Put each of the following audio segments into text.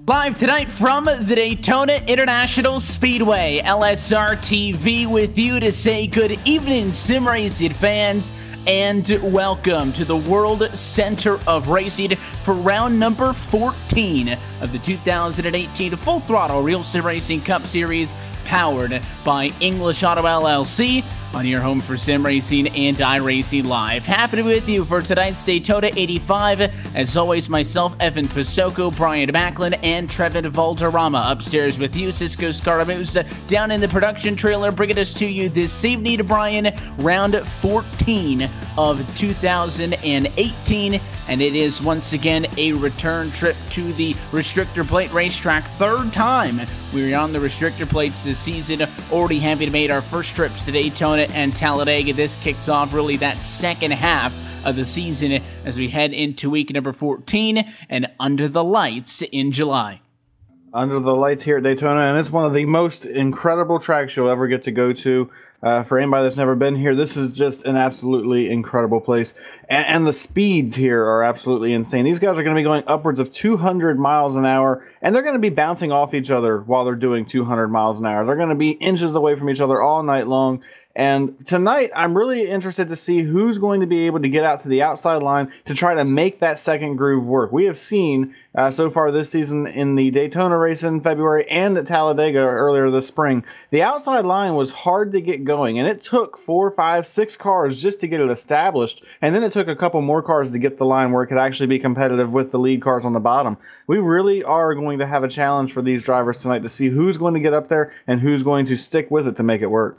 Live tonight from the Daytona International Speedway, LSRTV with you to say good evening, sim racing fans, and welcome to the World Center of Racing for round number 14 of the 2018 Full Throttle Real Sim Racing Cup Series, powered by English Auto LLC, on your home for sim racing and iRacing Live. Happy to be with you for tonight's Daytona 85. As always, myself, Evan Pasoko, Brian Macklin, and Trevin Valderrama. Upstairs with you, Cisco Scaramouche, down in the production trailer, bringing us to you this evening, Brian, round 14 of 2018. And it is once again a return trip to the restrictor plate racetrack. Third time we're on the restrictor plates this season, already having made our first trips to Daytona and Talladega. This kicks off really that second half of the season as we head into week number 14 and under the lights in July. Under the lights here at Daytona, and it's one of the most incredible tracks you'll ever get to go to. For anybody that's never been here, this is just an absolutely incredible place. And the speeds here are absolutely insane. These guys are going to be going upwards of 200 miles an hour, and they're going to be bouncing off each other while they're doing 200 miles an hour. They're going to be inches away from each other all night long. And tonight, I'm really interested to see who's going to be able to get out to the outside line to try to make that second groove work. We have seen so far this season in the Daytona race in February and at Talladega earlier this spring, the outside line was hard to get going, and it took 4, 5, 6 cars just to get it established, and then it took a couple more cars to get the line where it could actually be competitive with the lead cars on the bottom. We really are going to have a challenge for these drivers tonight to see who's going to get up there and who's going to stick with it to make it work.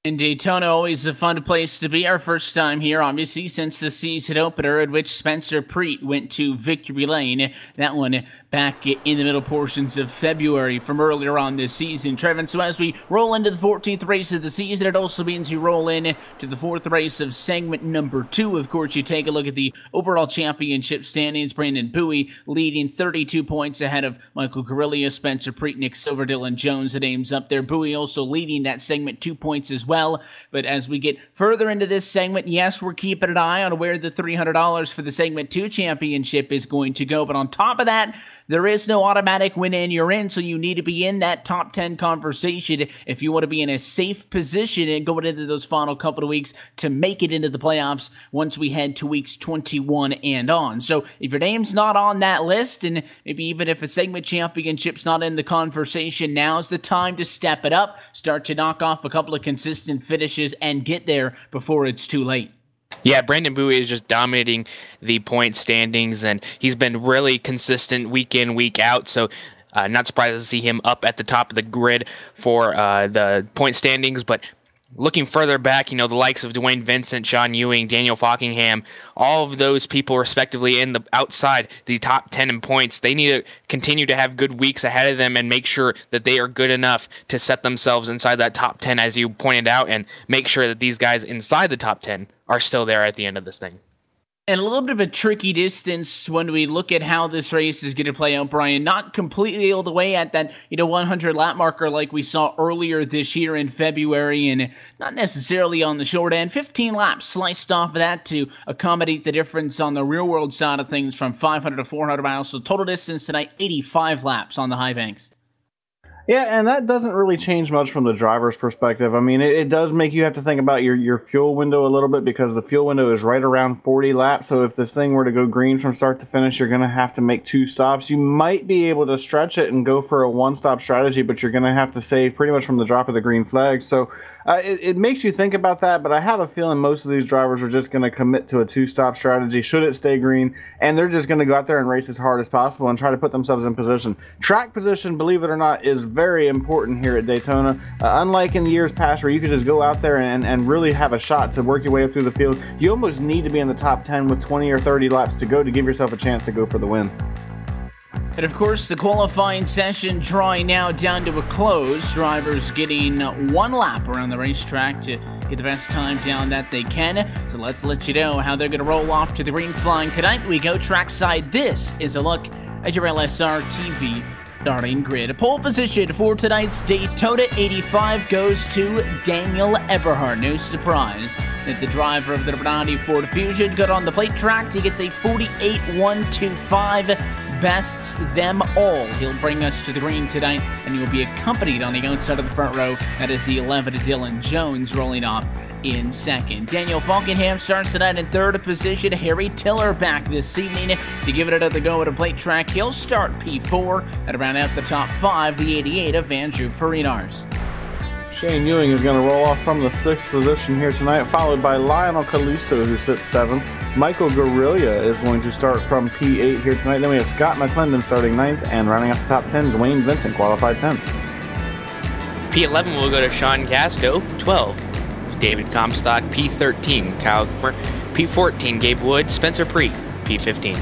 In Daytona, always a fun place to be. Our first time here, obviously, since the season opener, in which Spencer Preet went to victory lane. That one back in the middle portions of February from earlier on this season. Trevin, so as we roll into the 14th race of the season, it also means you roll in to the 4th race of segment number 2. Of course, you take a look at the overall championship standings. Brandon Bowie leading 32 points ahead of Michael Carrillo, Spencer Preet, Nick Silver, Dylan Jones, the names up there. Bowie also leading that segment 2 points as well. But as we get further into this segment, yes, we're keeping an eye on where the $300 for the segment 2 championship is going to go. But on top of that, there is no automatic win in, you're in, so you need to be in that top 10 conversation if you want to be in a safe position and going into those final couple of weeks to make it into the playoffs once we head to weeks 21 and on. So if your name's not on that list, and maybe even if a segment championship's not in the conversation, now's the time to step it up, start to knock off a couple of consistent finishes, and get there before it's too late. Yeah, Brandon Bowie is just dominating the point standings, and he's been really consistent week in, week out, so not surprised to see him up at the top of the grid for the point standings. But looking further back, you know, the likes of Dwayne Vincent, Sean Ewing, Daniel Fockingham, all of those people respectively in the outside the top 10 in points, they need to continue to have good weeks ahead of them and make sure that they are good enough to set themselves inside that top 10, as you pointed out, and make sure that these guys inside the top 10 are still there at the end of this thing. And a little bit of a tricky distance when we look at how this race is going to play out, Brian. Not completely all the way at that, 100 lap marker like we saw earlier this year in February, and not necessarily on the short end. 15 laps sliced off of that to accommodate the difference on the real world side of things from 500 to 400 miles. So total distance tonight, 85 laps on the high banks. Yeah, and that doesn't really change much from the driver's perspective. I mean, it does make you have to think about your fuel window a little bit, because the fuel window is right around 40 laps. So if this thing were to go green from start to finish, you're going to have to make 2 stops. You might be able to stretch it and go for a 1-stop strategy, but you're going to have to save pretty much from the drop of the green flag. So it makes you think about that, but I have a feeling most of these drivers are just going to commit to a 2-stop strategy should it stay green, and they're just going to go out there and race as hard as possible and try to put themselves in position. Track position, believe it or not, is very important here at Daytona. Unlike in years past where you could just go out there and really have a shot to work your way up through the field, you almost need to be in the top 10 with 20 or 30 laps to go to give yourself a chance to go for the win. And of course, the qualifying session drawing now down to a close. Drivers getting 1 lap around the racetrack to get the best time down that they can. So let's let you know how they're going to roll off to the green flag tonight. We go trackside. This is a look at your LSRTV starting grid. Pole position for tonight's Daytona 85 goes to Daniel Eberhard. No surprise that the driver of the Bugatti Ford Fusion got on the plate tracks. He gets a 48.125. bests them all. He'll bring us to the green tonight, and he will be accompanied on the outside of the front row. That is the 11 of Dylan Jones rolling off in second. Daniel Falkenham starts tonight in third position. Harry Tiller back this evening to give it another go at a plate track. He'll start P4 and round out the top 5, the 88 of Andrew Farinars. Shane Ewing is going to roll off from the 6th position here tonight, followed by Lionel Callisto, who sits 7th. Michael Guerrilla is going to start from P8 here tonight. Then we have Scott McClendon starting 9th, and rounding off the top 10, Dwayne Vincent qualified 10th. P11 will go to Sean Casto, 12. David Comstock, P13. Kyle Kummer, P14. Gabe Wood, Spencer Preet, P15.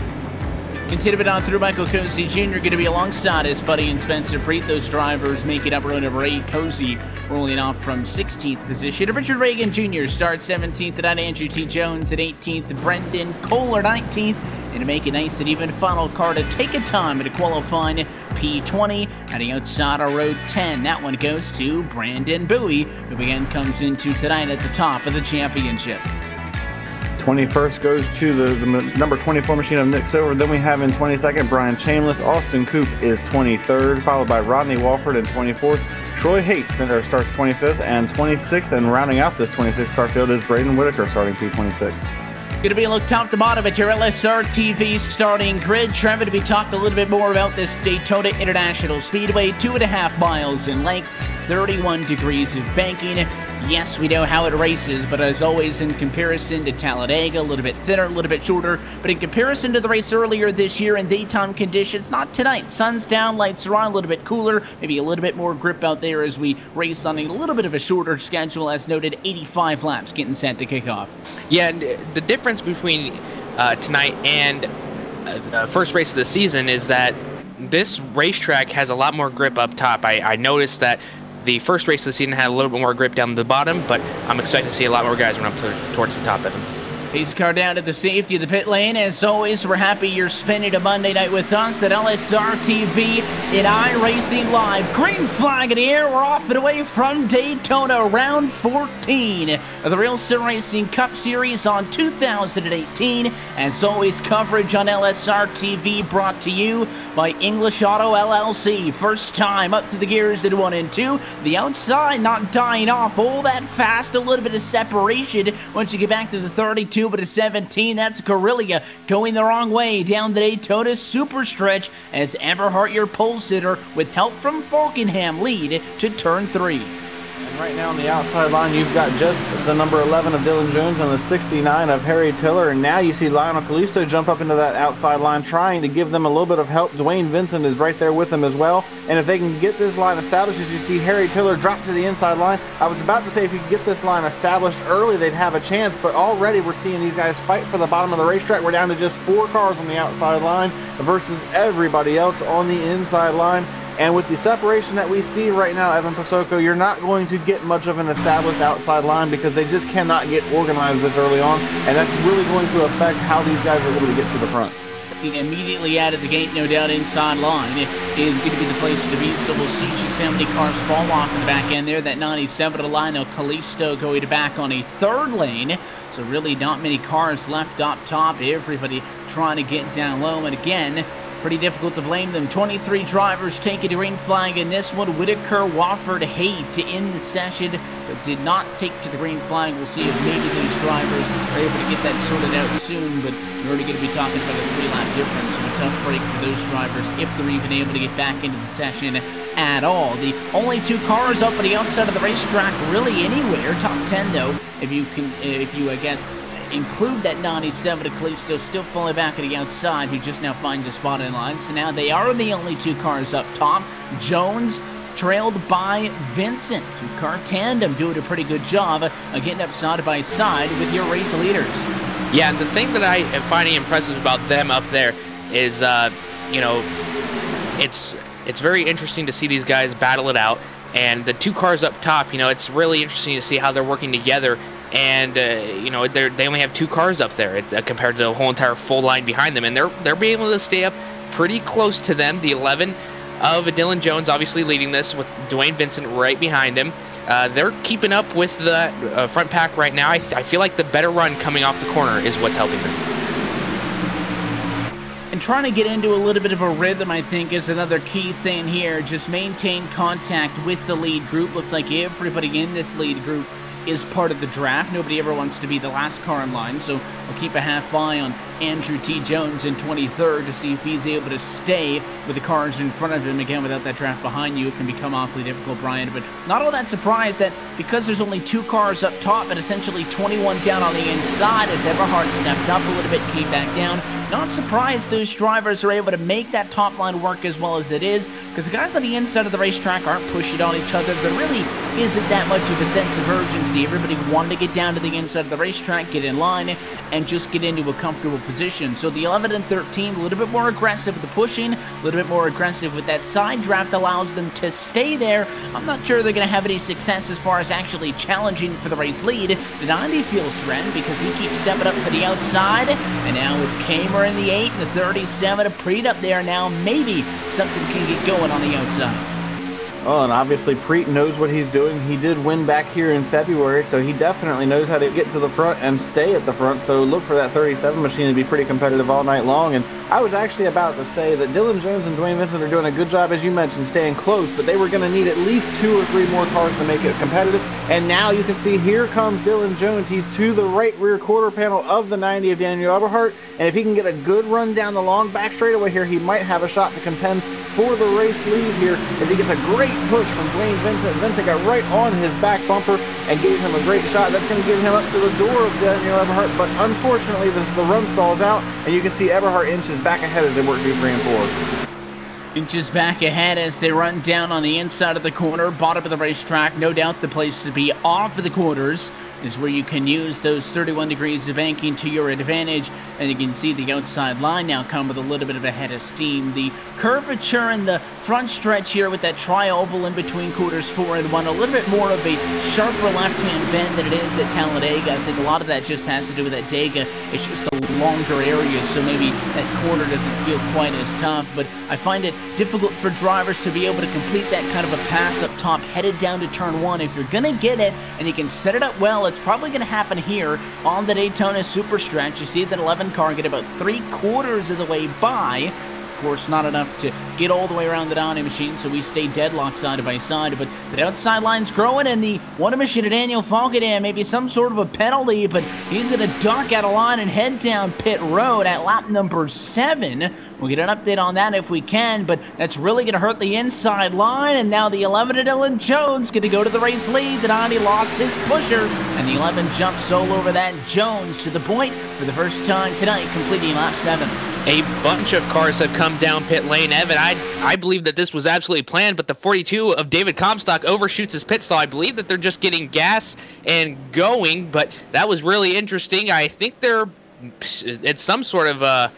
Continuing on through, Michael Cozy Jr. going to be alongside his buddy and Spencer Preet. Those drivers making up row number 8. Cozy rolling off from 16th position. Richard Reagan Jr. starts 17th tonight. Andrew T. Jones at 18th. Brendan Kohler 19th. And to make it nice and even, final car to take a time to qualify P20. Heading outside of row 10. That one goes to Brandon Bowie, who again comes into tonight at the top of the championship. 21st goes to the number 24 machine of Nick Silver. Then we have in 22nd Brian Chambliss. Austin Coop is 23rd, followed by Rodney Walford in 24th. Troy Haight starts 25th and 26th, and rounding out this 26 car field is Braden Whitaker starting P26. Going to be a look top to bottom at your LSRTV starting grid. Trevor, to be talked a little bit more about this Daytona International Speedway. 2.5 miles in length, 31 degrees of banking. Yes, we know how it races, but as always, in comparison to Talladega, a little bit thinner, a little bit shorter. But in comparison to the race earlier this year in daytime conditions, not tonight. Sun's down, lights are on, a little bit cooler, maybe a little bit more grip out there as we race on a little bit of a shorter schedule, as noted, 85 laps getting set to kick off. Yeah, and the difference between tonight and the first race of the season is that this racetrack has a lot more grip up top. I noticed that the first race of the season had a little bit more grip down the bottom, but I'm excited to see a lot more guys run up towards the top of them. Pace car down to the safety of the pit lane. As always, we're happy you're spending a Monday night with us at LSRTV in iRacing Live. Green flag in the air. We're off and away from Daytona, round 14 of the Real Sim Racing Cup Series on 2018. As always, coverage on LSRTV brought to you by English Auto L.L.C. First time up to the gears in 1 and 2. The outside not dying off all that fast. A little bit of separation once you get back to the 32. But a 17, that's Guerrilla going the wrong way down the Daytona super stretch as Eberhardt, your pole sitter, with help from Falkenham, lead to turn 3. And right now on the outside line, you've got just the number 11 of Dylan Jones and the 69 of Harry Tiller. And now you see Lionel Callisto jump up into that outside line, trying to give them a little bit of help. Dwayne Vincent is right there with them as well. And if they can get this line established, as you see Harry Tiller drop to the inside line, I was about to say if you could get this line established early, they'd have a chance. But already we're seeing these guys fight for the bottom of the racetrack. We're down to just 4 cars on the outside line versus everybody else on the inside line. And with the separation that we see right now, Evan Pasoko, you're not going to get much of an established outside line because they just cannot get organized this early on. And that's really going to affect how these guys are able to get to the front. Immediately out of the gate, no doubt, inside line is going to be the place to be. So we'll see just how many cars fall off in the back end there. That 97 to Lionel Callisto going back on a 3rd lane. So really not many cars left up top. Everybody trying to get down low. And again, pretty difficult to blame them. 23 drivers taking the green flag in this one. Whitaker, Wofford, Haight to end the session, but did not take to the green flag. We'll see if maybe these drivers are able to get that sorted out soon, but we're already going to be talking about a 3-lap difference. So a tough break for those drivers if they're even able to get back into the session at all. The only 2 cars up on the outside of the racetrack really anywhere. Top 10 though, if you I guess include that 97 to Callisto, still falling back at the outside, who just now finds a spot in line. So now they are the only 2 cars up top. Jones trailed by Vincent. 2-car tandem doing a pretty good job of getting up side by side with your race leaders. Yeah, and the thing that I am finding impressive about them up there is, you know, it's very interesting to see these guys battle it out. And the 2 cars up top, you know, it's really interesting to see how they're working together. And you know, they only have 2 cars up there compared to the whole entire full line behind them, and they're being able to stay up pretty close to them. The 11 of Dylan Jones obviously leading this with Dwayne Vincent right behind him. They're keeping up with the front pack right now. I feel like the better run coming off the corner is what's helping them. And And trying to get into a little bit of a rhythm, I think, is another key thing here. Just maintain contact with the lead group. Looks like everybody in this lead group is part of the draft. Nobody ever wants to be the last car in line, so I'll keep a half eye on Andrew T. Jones in 23rd to see if he's able to stay with the cars in front of him. Again, without that draft behind you, it can become awfully difficult, Brian. But not all that surprised that because there's only 2 cars up top and essentially 21 down on the inside, as Eberhard stepped up a little bit, came back down. Not surprised those drivers are able to make that top line work as well as it is, because the guys on the inside of the racetrack aren't pushing on each other. There really isn't that much of a sense of urgency. Everybody wanted to get down to the inside of the racetrack, get in line, and just get into a comfortable position. So the 11 and 13, a little bit more aggressive with the pushing, a little bit more aggressive with that side draft, allows them to stay there. I'm not sure they're going to have any success as far as actually challenging for the race lead. The 90 feels threatened because he keeps stepping up to the outside, and now with Kamer in the 8 and the 37, a Preet up there now, maybe something can get going on the outside. Oh, and obviously Preet knows what he's doing. He did win back here in February, so he definitely knows how to get to the front and stay at the front. So look for that 37 machine to be pretty competitive all night long. And I was actually about to say that Dylan Jones and Dwayne Vincent are doing a good job, as you mentioned, staying close, but they were going to need at least 2 or 3 more cars to make it competitive. And now you can see here comes Dylan Jones. He's to the right rear quarter panel of the 90 of Daniel Eberhard. And if he can get a good run down the long back straightaway here, he might have a shot to contend for the race lead here, as he gets a great push from Dwayne Vincent. Vincent got right on his back bumper and gave him a great shot. That's going to get him up to the door of Daniel Eberhard, but unfortunately the run stalls out, and you can see Eberhard inches back ahead as they work through 3 and 4. Inches back ahead as they run down on the inside of the corner, bottom of the racetrack. No doubt the place to be off of the quarters is where you can use those 31 degrees of banking to your advantage. And you can see the outside line now come with a little bit of a head of steam. The curvature in the front stretch here with that tri-oval in between quarters 4 and 1, a little bit more of a sharper left-hand bend than it is at Talladega. I think a lot of that just has to do with that Dega. It's just a longer area, so maybe that corner doesn't feel quite as tough. But I find it difficult for drivers to be able to complete that kind of a pass up top headed down to turn 1. If you're going to get it and you can set it up well, it's probably going to happen here on the Daytona super stretch. You see that 11 car get about 3/4 of the way by. Of course, not enough to get all the way around the Downey machine, so we stay deadlocked side by side. But the outside line's growing, and the one machine of Daniel Falkenham, maybe some sort of a penalty, but he's going to duck out of line and head down pit road at lap number 7. We'll get an update on that if we can, but that's really going to hurt the inside line. And now the 11 of Dylan Jones going to go to the race lead. The 90 lost his pusher, and the 11 jumps all over that Jones to the point for the first time tonight, completing lap 7. A bunch of cars have come down pit lane. Evan, I believe that this was absolutely planned, but the 42 of David Comstock overshoots his pit stall. I believe that they're just getting gas and going, but that was really interesting. I think it's some sort of a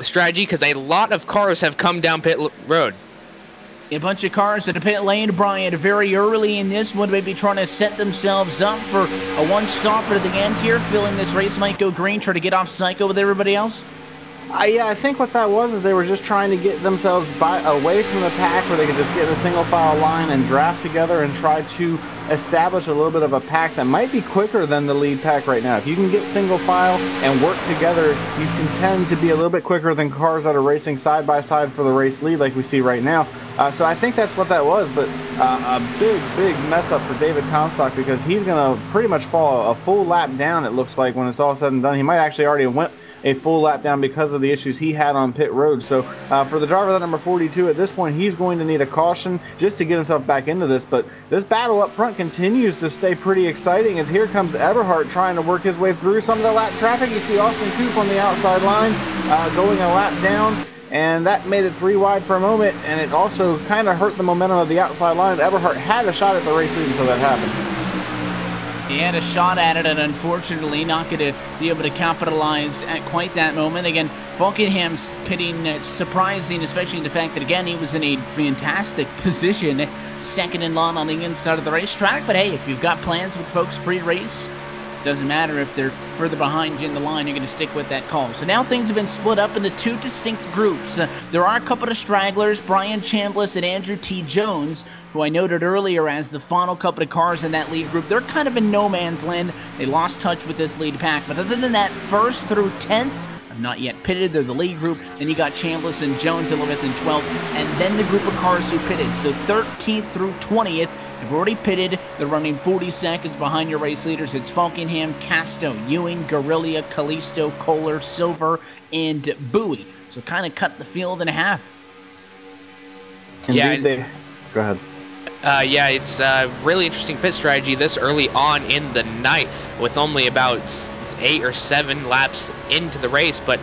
strategy, because a lot of cars have come down pit road. A bunch of cars at the pit lane, Brian, very early in this one, maybe trying to set themselves up for a one-stopper at the end here, feeling this race might go green, try to get off cycle with everybody else. Yeah, I think what that was is they were just trying to get themselves away from the pack where they could just get in a single file line and draft together and try to establish a little bit of a pack that might be quicker than the lead pack right now. If you can get single file and work together, you can tend to be a little bit quicker than cars that are racing side by side for the race lead like we see right now. So I think that's what that was, but a big mess up for David Comstock, because he's going to pretty much fall a full lap down, it looks like, when it's all said and done. He might actually already went a full lap down because of the issues he had on pit road. So for the driver, that number 42, at this point, he's going to need a caution just to get himself back into this. But this battle up front continues to stay pretty exciting, as here comes Eberhard trying to work his way through some of the lap traffic. You see Austin Coop on the outside line going a lap down, and that made it 3 wide for a moment, and it also kind of hurt the momentum of the outside line. Eberhard had a shot at the race lead until that happened. He had a shot at it, and unfortunately not going to be able to capitalize at quite that moment. Again, Falkenham's pitting surprising, especially in the fact that, again, he was in a fantastic position, second in line on the inside of the racetrack. But hey, if you've got plans with folks pre-race, doesn't matter if they're further behind you in the line, you're going to stick with that call. So now things have been split up into 2 distinct groups. There are a couple of stragglers, Brian Chambliss and Andrew T. Jones, who I noted earlier as the final couple of cars in that lead group. They're kind of in no man's land. They lost touch with this lead pack. But other than that, 1st through 10th have not yet pitted. They're the lead group. Then you got Chambliss and Jones 11th and 12th, and then the group of cars who pitted. So 13th through 20th have already pitted. They're running 40 seconds behind your race leaders. It's Falkenham, Casto, Ewing, Guerrilla, Callisto, Kohler, Silver, and Bowie. So kind of cut the field in half. Indeed, go ahead. Yeah, it's a really interesting pit strategy this early on in the night with only about 8 or 7 laps into the race, but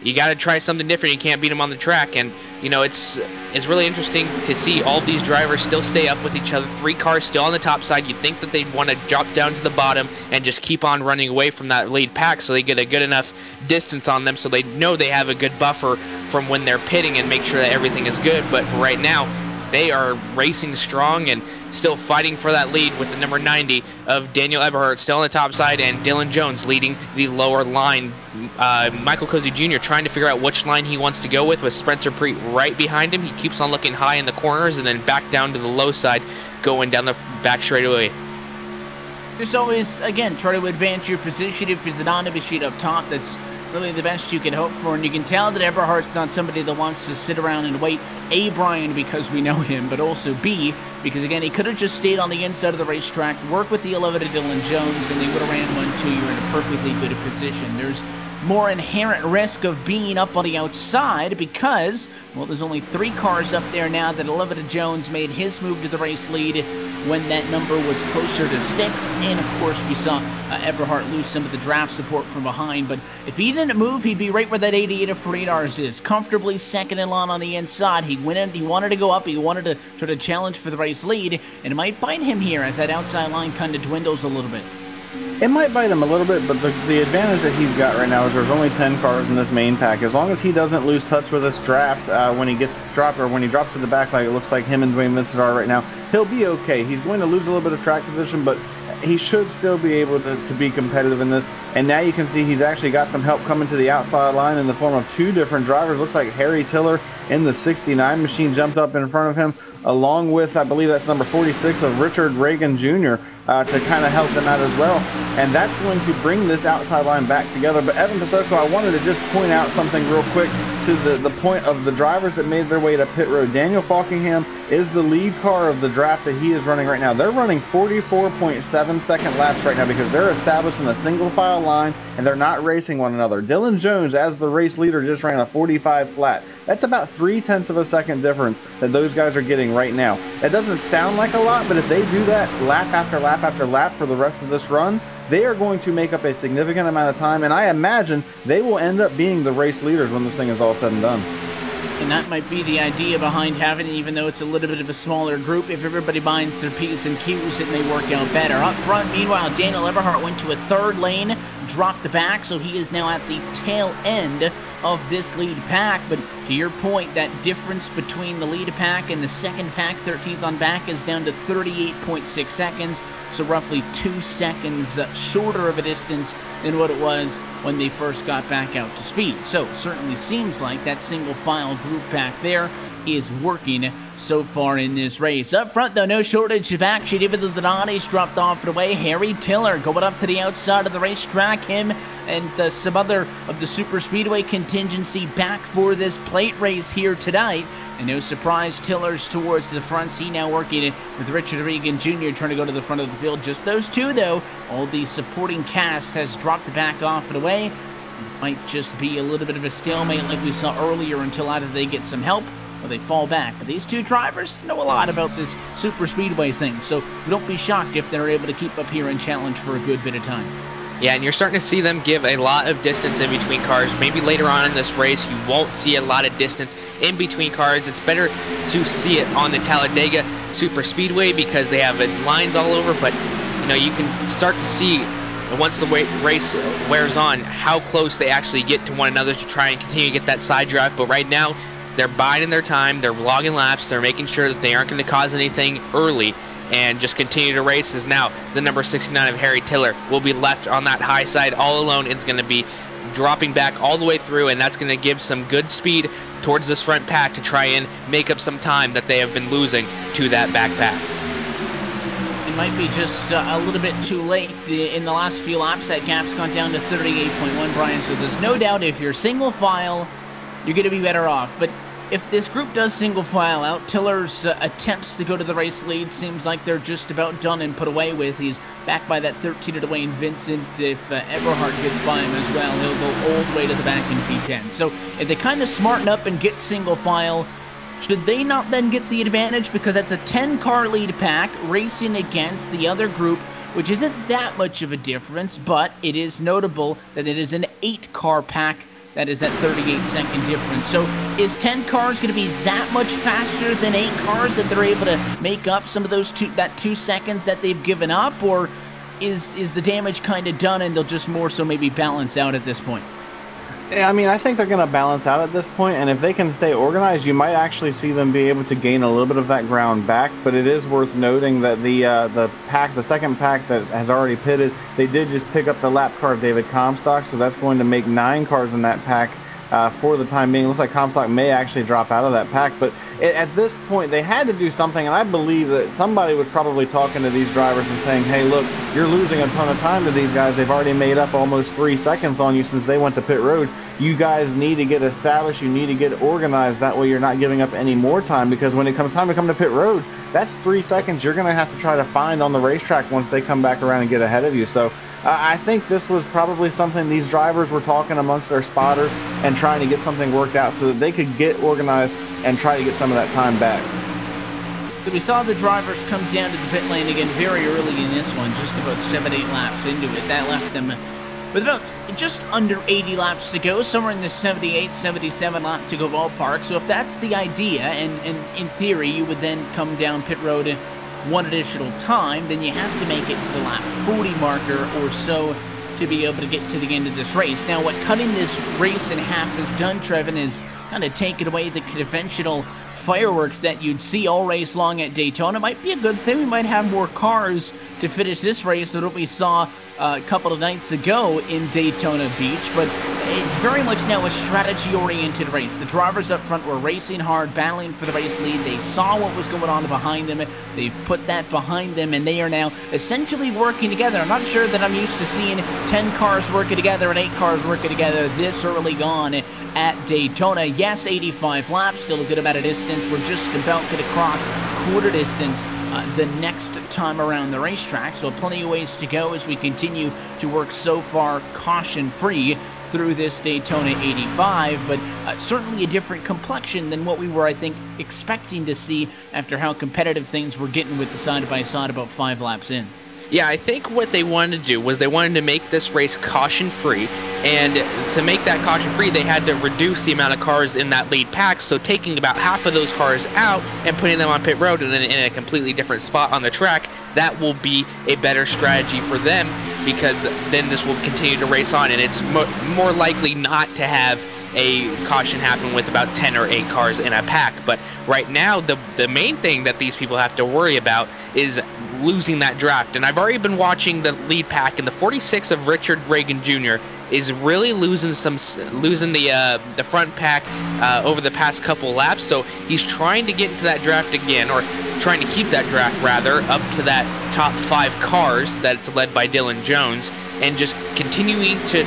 you got to try something different. You can't beat them on the track, and you know it's really interesting to see all these drivers still stay up with each other. 3 cars still on the top side. You'd think that they'd want to drop down to the bottom and just keep on running away from that lead pack so they get a good enough distance on them so they know they have a good buffer from when they're pitting and make sure that everything is good. But for right now, they are racing strong and still fighting for that lead with the number 90 of Daniel Eberhardt still on the top side and Dylan Jones leading the lower line. Michael Cozy Jr. trying to figure out which line he wants to go with Spencer Preet right behind him. He keeps on looking high in the corners and then back down to the low side going down the back straightaway. Just always, again, try to advance your position. If you're the non-nibby sheet up top, that's really the best you can hope for, and you can tell that Eberhardt's not somebody that wants to sit around and wait. A, Brian, because we know him, but also B, because again, he could have just stayed on the inside of the racetrack, worked with the 11 of Dylan Jones, and they would have ran 1-2. You're in a perfectly good position. There's more inherent risk of being up on the outside because, well, there's only 3 cars up there now that 11 of Jones made his move to the race lead when that number was closer to 6, and of course we saw Eberhardt lose some of the draft support from behind, but if he didn't move, he'd be right where that 88 of Friedars is, comfortably second in line on the inside. He wanted to go up, he wanted to try to challenge for the race lead, and it might bite him here as that outside line kind of dwindles a little bit. It might bite him a little bit, but the advantage that he's got right now is there's only 10 cars in this main pack. As long as he doesn't lose touch with this draft when he gets dropped or when he drops to the back like it looks like him and Dwayne Vincent are right now, he'll be okay. He's going to lose a little bit of track position, but he should still be able to be competitive in this. And now you can see he's actually got some help coming to the outside line in the form of 2 different drivers. Looks like Harry Tiller in the 69 machine jumped up in front of him, along with, I believe that's number 46 of Richard Reagan Jr. To kind of help them out as well. And that's going to bring this outside line back together. But Evan Pasoko, I wanted to just point out something real quick to the point of the drivers that made their way to pit road. Daniel Falkingham is the lead car of the draft that he is running right now. They're running 44.7 second laps right now because they're established in a single file line and they're not racing one another. Dylan Jones, as the race leader, just ran a 45 flat. That's about 0.3 of a second difference that those guys are getting right now. That doesn't sound like a lot, but if they do that lap after lap after lap for the rest of this run, they are going to make up a significant amount of time, and I imagine they will end up being the race leaders when this thing is all said and done. And that might be the idea behind having it, even though it's a little bit of a smaller group. If everybody binds their P's and Q's, it may work out better. Up front, meanwhile, Daniel Eberhardt went to a 3rd lane, dropped the back, so he is now at the tail end of this lead pack. But to your point, that difference between the lead pack and the second pack, 13th on back, is down to 38.6 seconds. So roughly 2 seconds shorter of a distance than what it was when they first got back out to speed. So certainly seems like that single file group pack there is working so far in this race. Up front, though, no shortage of action. Even though the Donnies dropped off and away, Harry Tiller going up to the outside of the racetrack. Him and some other of the super speedway contingency back for this plate race here tonight. And no surprise, Tiller's towards the front. He now working with Richard Reagan Jr. trying to go to the front of the field. Just those 2, though. All the supporting cast has dropped back off and away. It might just be a little bit of a stalemate like we saw earlier until either they get some help or they fall back. But these 2 drivers know a lot about this super speedway thing, so don't be shocked if they're able to keep up here and challenge for a good bit of time. Yeah, and you're starting to see them give a lot of distance in between cars. Maybe later on in this race, you won't see a lot of distance in between cars. It's better to see it on the Talladega Super Speedway because they have lines all over, but you know, you can start to see once the race wears on how close they actually get to one another to try and continue to get that side drive. But right now, they're biding their time, they're logging laps, they're making sure that they aren't going to cause anything early and just continue to race. As now the number 69 of Harry Tiller will be left on that high side all alone. It's going to be dropping back all the way through, and that's going to give some good speed towards this front pack to try and make up some time that they have been losing to that back pack. it might be just a little bit too late. In the last few laps, that gap's gone down to 38.1, Brian, so there's no doubt if you're single file, you're going to be better off. But if this group does single file out, Tiller's attempts to go to the race lead seems like they're just about done and put away with. He's back by that 13 to Dwayne Vincent. If Eberhard gets by him as well, he'll go all the way to the back in P10. So if they kind of smarten up and get single file, should they not then get the advantage? Because that's a 10-car lead pack racing against the other group, which isn't that much of a difference, but it is notable that it is an 8-car pack. That is that 38-second difference. So is 10 cars going to be that much faster than 8 cars that they're able to make up some of those 2 seconds that they've given up? Or is the damage kind of done and they'll just more so maybe balance out at this point? I mean, I think they're going to balance out at this point, and if they can stay organized, you might actually see them be able to gain a little bit of that ground back. But it is worth noting that the second pack that has already pitted, they did just pick up the lap car of David Comstock, so that's going to make 9 cars in that pack for the time being. It looks like Comstock may actually drop out of that pack, but at this point, they had to do something, and I believe that somebody was probably talking to these drivers and saying, hey, look, you're losing a ton of time to these guys. They've already made up almost 3 seconds on you since they went to pit road. You guys need to get established. You need to get organized. That way you're not giving up any more time, because when it comes time to come to pit road, that's 3 seconds you're going to have to try to find on the racetrack once they come back around and get ahead of you. So I think this was probably something these drivers were talking amongst their spotters and trying to get something worked out so that they could get organized and try to get some of that time back. So we saw the drivers come down to the pit lane again very early in this one, just about 7-8 laps into it. That left them with about just under 80 laps to go, somewhere in the 78, 77 lap to go ballpark. So if that's the idea, and in theory you would then come down pit road one additional time, then you have to make it to the lap 40 marker or so to be able to get to the end of this race. Now, what cutting this race in half has done, Trevin, is kind of taken away the conventional fireworks that you'd see all race long at Daytona. Might be a good thing. We might have more cars to finish this race than what we saw a couple of nights ago in Daytona Beach, but it's very much now a strategy-oriented race. The drivers up front were racing hard, battling for the race lead. They saw what was going on behind them. They've put that behind them, and they are now essentially working together. I'm not sure that I'm used to seeing 10 cars working together and 8 cars working together this early on at Daytona. Yes, 85 laps, still a good amount of distance. We're just about going to cross quarter distance the next time around the racetrack, so plenty of ways to go as we continue to work so far caution-free through this Daytona 85, but certainly a different complexion than what we were, I think, expecting to see after how competitive things were getting with the side-by-side about 5 laps in. Yeah, I think what they wanted to do was they wanted to make this race caution-free, and to make that caution-free, they had to reduce the amount of cars in that lead pack, so taking about half of those cars out and putting them on pit road and then in a completely different spot on the track, that will be a better strategy for them, because then this will continue to race on, and it's more likely not to have a caution happen with about 10 or 8 cars in a pack. But right now, the main thing that these people have to worry about is losing that draft. And I've already been watching the lead pack, and the 46 of Richard Reagan Jr. is really losing the front pack over the past couple laps. So he's trying to get into that draft again, or trying to keep that draft rather up to that top 5 cars that's led by Dylan Jones, and just continuing to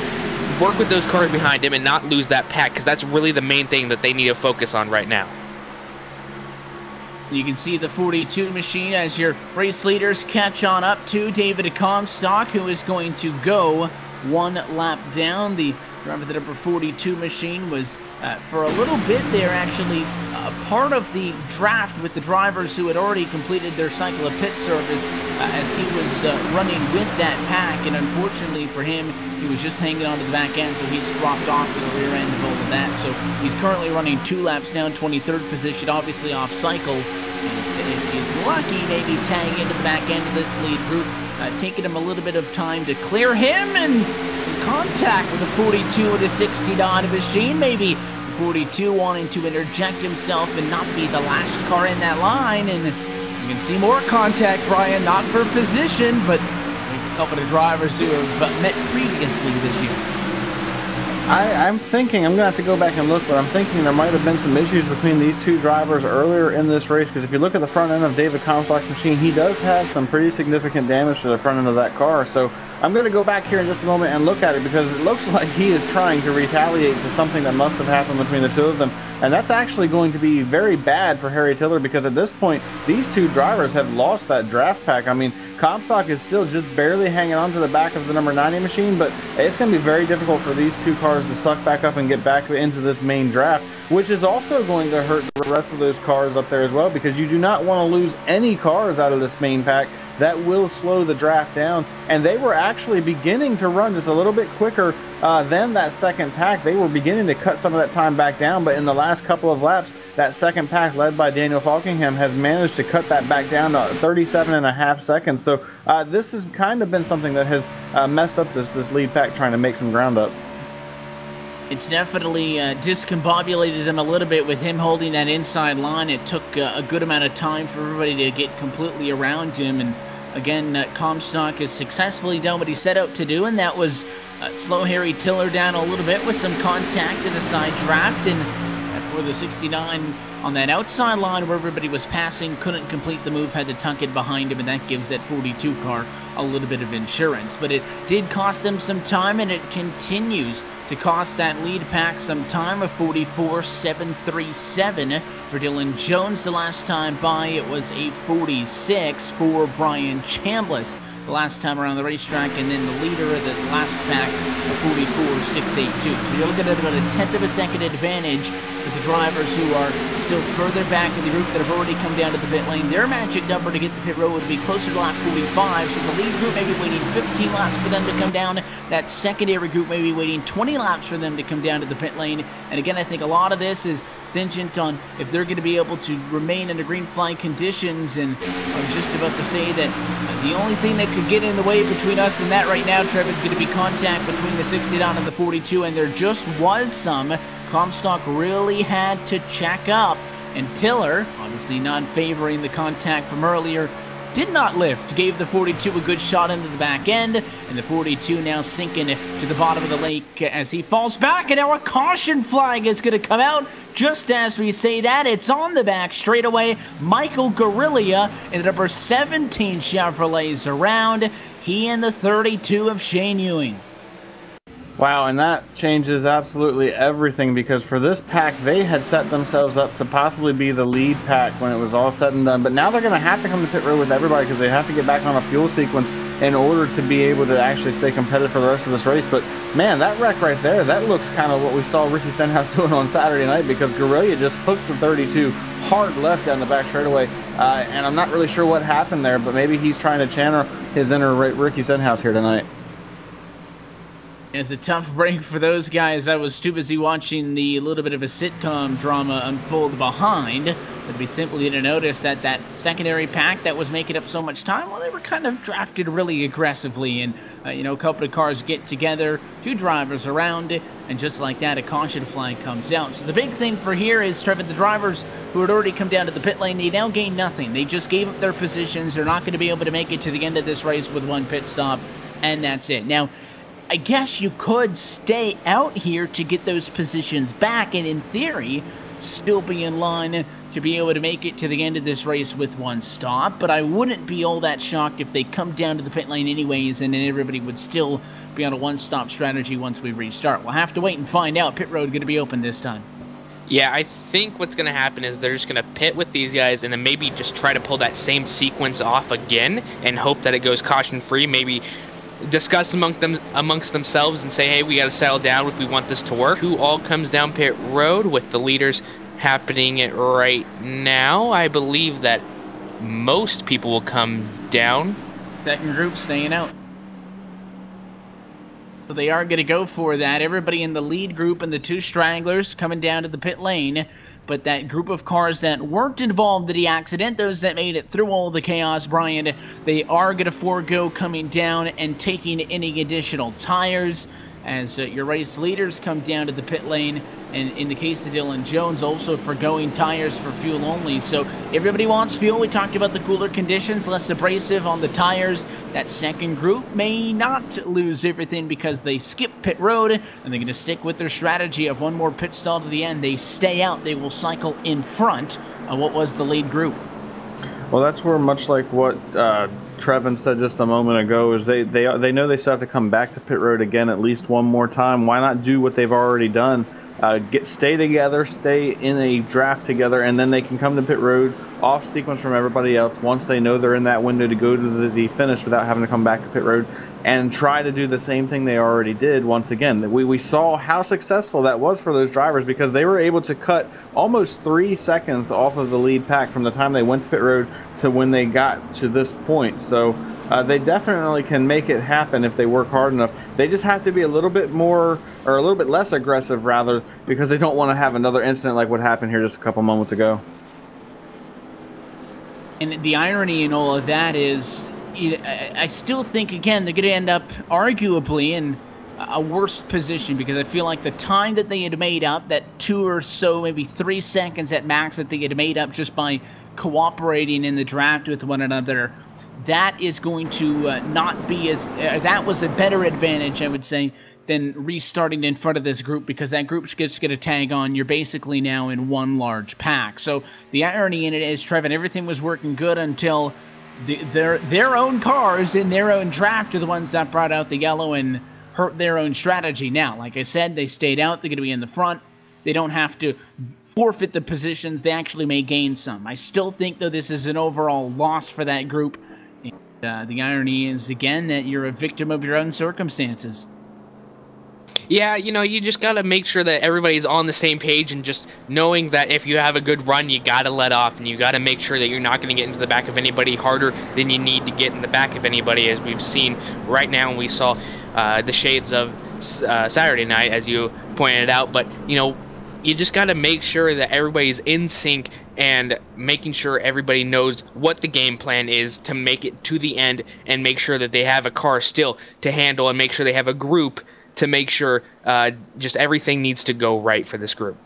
work with those cars behind him and not lose that pack, because that's really the main thing that they need to focus on right now. You can see the 42 machine as your race leaders catch on up to David Comstock, who is going to go 1 lap down. The driver, the number 42 machine, was for a little bit there actually part of the draft with the drivers who had already completed their cycle of pit service as he was running with that pack, and unfortunately for him, he was just hanging on to the back end, so he's dropped off to the rear end of all of that. So he's currently running 2 laps down, 23rd position, obviously off cycle. And if he's lucky, maybe tag into the back end of this lead group, taking him a little bit of time to clear him, and some contact with the 42 and a 60 Dodge machine. Maybe 42 wanting to interject himself and not be the last car in that line, and you can see more contact, Brian, not for position, but a couple of drivers who have met previously this year. I'm thinking, I'm going to have to go back and look, but I'm thinking there might have been some issues between these two drivers earlier in this race, because if you look at the front end of David Comstock's machine, he does have some pretty significant damage to the front end of that car. So I'm going to go back here in just a moment and look at it, because it looks like he is trying to retaliate to something that must have happened between the two of them. And that's actually going to be very bad for Harry Tiller, because at this point, these two drivers have lost that draft pack. I mean, Comstock is still just barely hanging on to the back of the number 90 machine, but it's going to be very difficult for these two cars to suck back up and get back into this main draft, which is also going to hurt the rest of those cars up there as well, because you do not want to lose any cars out of this main pack. That will slow the draft down, and they were actually beginning to run just a little bit quicker than that second pack. They were beginning to cut some of that time back down, but in the last couple of laps, that second pack led by Daniel Falkingham has managed to cut that back down to 37.5 seconds. So this has kind of been something that has messed up this lead pack trying to make some ground up. It's definitely discombobulated him a little bit with him holding that inside line. It took a good amount of time for everybody to get completely around him. And again, Comstock has successfully done what he set out to do, and that was slow Harry Tiller down a little bit with some contact in the side draft. And for the 69 on that outside line where everybody was passing, couldn't complete the move, had to tuck it behind him, and that gives that 42 car a little bit of insurance. But it did cost them some time, and it continues to cost that lead pack some time. A 44.737 for Dylan Jones. The last time by, it was a 46 for Brian Chambliss the last time around the racetrack, and then the leader of the last pack, a 44.682. So you're looking at about a tenth of a second advantage for the drivers who are still further back in the group that have already come down to the pit lane. Their magic number to get the pit road would be closer to lap 45, so the lead group may be waiting 15 laps for them to come down. That secondary group may be waiting 20 laps for them to come down to the pit lane. And again, I think a lot of this is stingent on if they're going to be able to remain under green flag conditions. And I'm just about to say that the only thing that could get in the way between us and that right now, Trev, is going to be contact between the 69 and the 42, and there just was some. Comstock really had to check up, and Tiller, obviously not favoring the contact from earlier, did not lift, gave the 42 a good shot into the back end, and the 42 now sinking to the bottom of the lake as he falls back, and now a caution flag is going to come out. Just as we say that, it's on the back straightaway. Michael Guerrilla in the number 17 Chevrolet is around. He and the 32 of Shane Ewing. Wow, and that changes absolutely everything, because for this pack, they had set themselves up to possibly be the lead pack when it was all said and done. But now they're going to have to come to pit road with everybody, because they have to get back on a fuel sequence in order to be able to actually stay competitive for the rest of this race. But man, that wreck right there, that looks kind of what we saw Ricky Stenhouse doing on Saturday night, because Guerrilla just hooked the 32 hard left down the back straightaway. And I'm not really sure what happened there, but maybe he's trying to channel his inner Ricky Stenhouse here tonight. It's a tough break for those guys. I was too busy watching the little bit of a sitcom drama unfold behind, but we simply didn't notice that that secondary pack that was making up so much time, well, they were kind of drafted really aggressively, and you know, a couple of cars get together, two drivers around it, and just like that, a caution flag comes out. So the big thing for here is, Trevor, the drivers who had already come down to the pit lane, they now gain nothing. They just gave up their positions. They're not going to be able to make it to the end of this race with one pit stop, and that's it. Now, I guess you could stay out here to get those positions back and, in theory, still be in line to be able to make it to the end of this race with one stop, but I wouldn't be all that shocked if they come down to the pit lane anyways, and then everybody would still be on a one-stop strategy once we restart. We'll have to wait and find out. Pit road going to be open this time. Yeah, I think what's going to happen is they're just going to pit with these guys and then maybe just try to pull that same sequence off again and hope that it goes caution-free, maybe discuss amongst themselves and say, hey, we got to settle down if we want this to work. Who all comes down pit road with the leaders happening right now? I believe that most people will come down. Second group staying out. So they are going to go for that. Everybody in the lead group and the two stragglers coming down to the pit lane. But that group of cars that weren't involved in the accident, those that made it through all the chaos, Brian, they are going to forego coming down and taking any additional tires as your race leaders come down to the pit lane. and in the case of Dylan Jones, also forgoing tires for fuel only. So everybody wants fuel. We talked about the cooler conditions, less abrasive on the tires. That second group may not lose everything because they skip pit road, and they're going to stick with their strategy of one more pit stall to the end. They stay out. They will cycle in front of what was the lead group. Well, that's where, much like what Trevin said just a moment ago, is they know they still have to come back to pit road again at least one more time. Why not do what they've already done? Stay together, stay in a draft together, and then they can come to pit road off sequence from everybody else once they know they're in that window to go to the finish without having to come back to pit road, and try to do the same thing they already did once again. We saw how successful that was for those drivers because they were able to cut almost 3 seconds off of the lead pack from the time they went to pit road to when they got to this point. So they definitely can make it happen if they work hard enough. They just have to be a little bit more, or a little bit less aggressive rather, because they don't want to have another incident like what happened here just a couple moments ago. And the irony in all of that is, I still think, again, they're going to end up arguably in a worse position because I feel like the time that they had made up, that 2 or so, maybe 3 seconds at max that they had made up just by cooperating in the draft with one another, that is going to not be as, that was a better advantage, I would say, than restarting in front of this group, because that group just get a tag on. You're basically now in one large pack. So the irony in it is, Trevin, everything was working good until their own cars in their own draft are the ones that brought out the yellow and hurt their own strategy. Now, like I said, they stayed out. They're going to be in the front. They don't have to forfeit the positions. They actually may gain some. I still think, though, this is an overall loss for that group. And, the irony is, again, that you're a victim of your own circumstances. Yeah, you know, you just got to make sure that everybody's on the same page, and just knowing that if you have a good run, you got to let off, and you got to make sure that you're not going to get into the back of anybody harder than you need to get in the back of anybody, as we've seen right now, and we saw the shades of Saturday night, as you pointed out. But, you know, you just got to make sure that everybody's in sync and making sure everybody knows what the game plan is to make it to the end, and make sure that they have a car still to handle, and make sure they have a group to make sure just everything needs to go right for this group.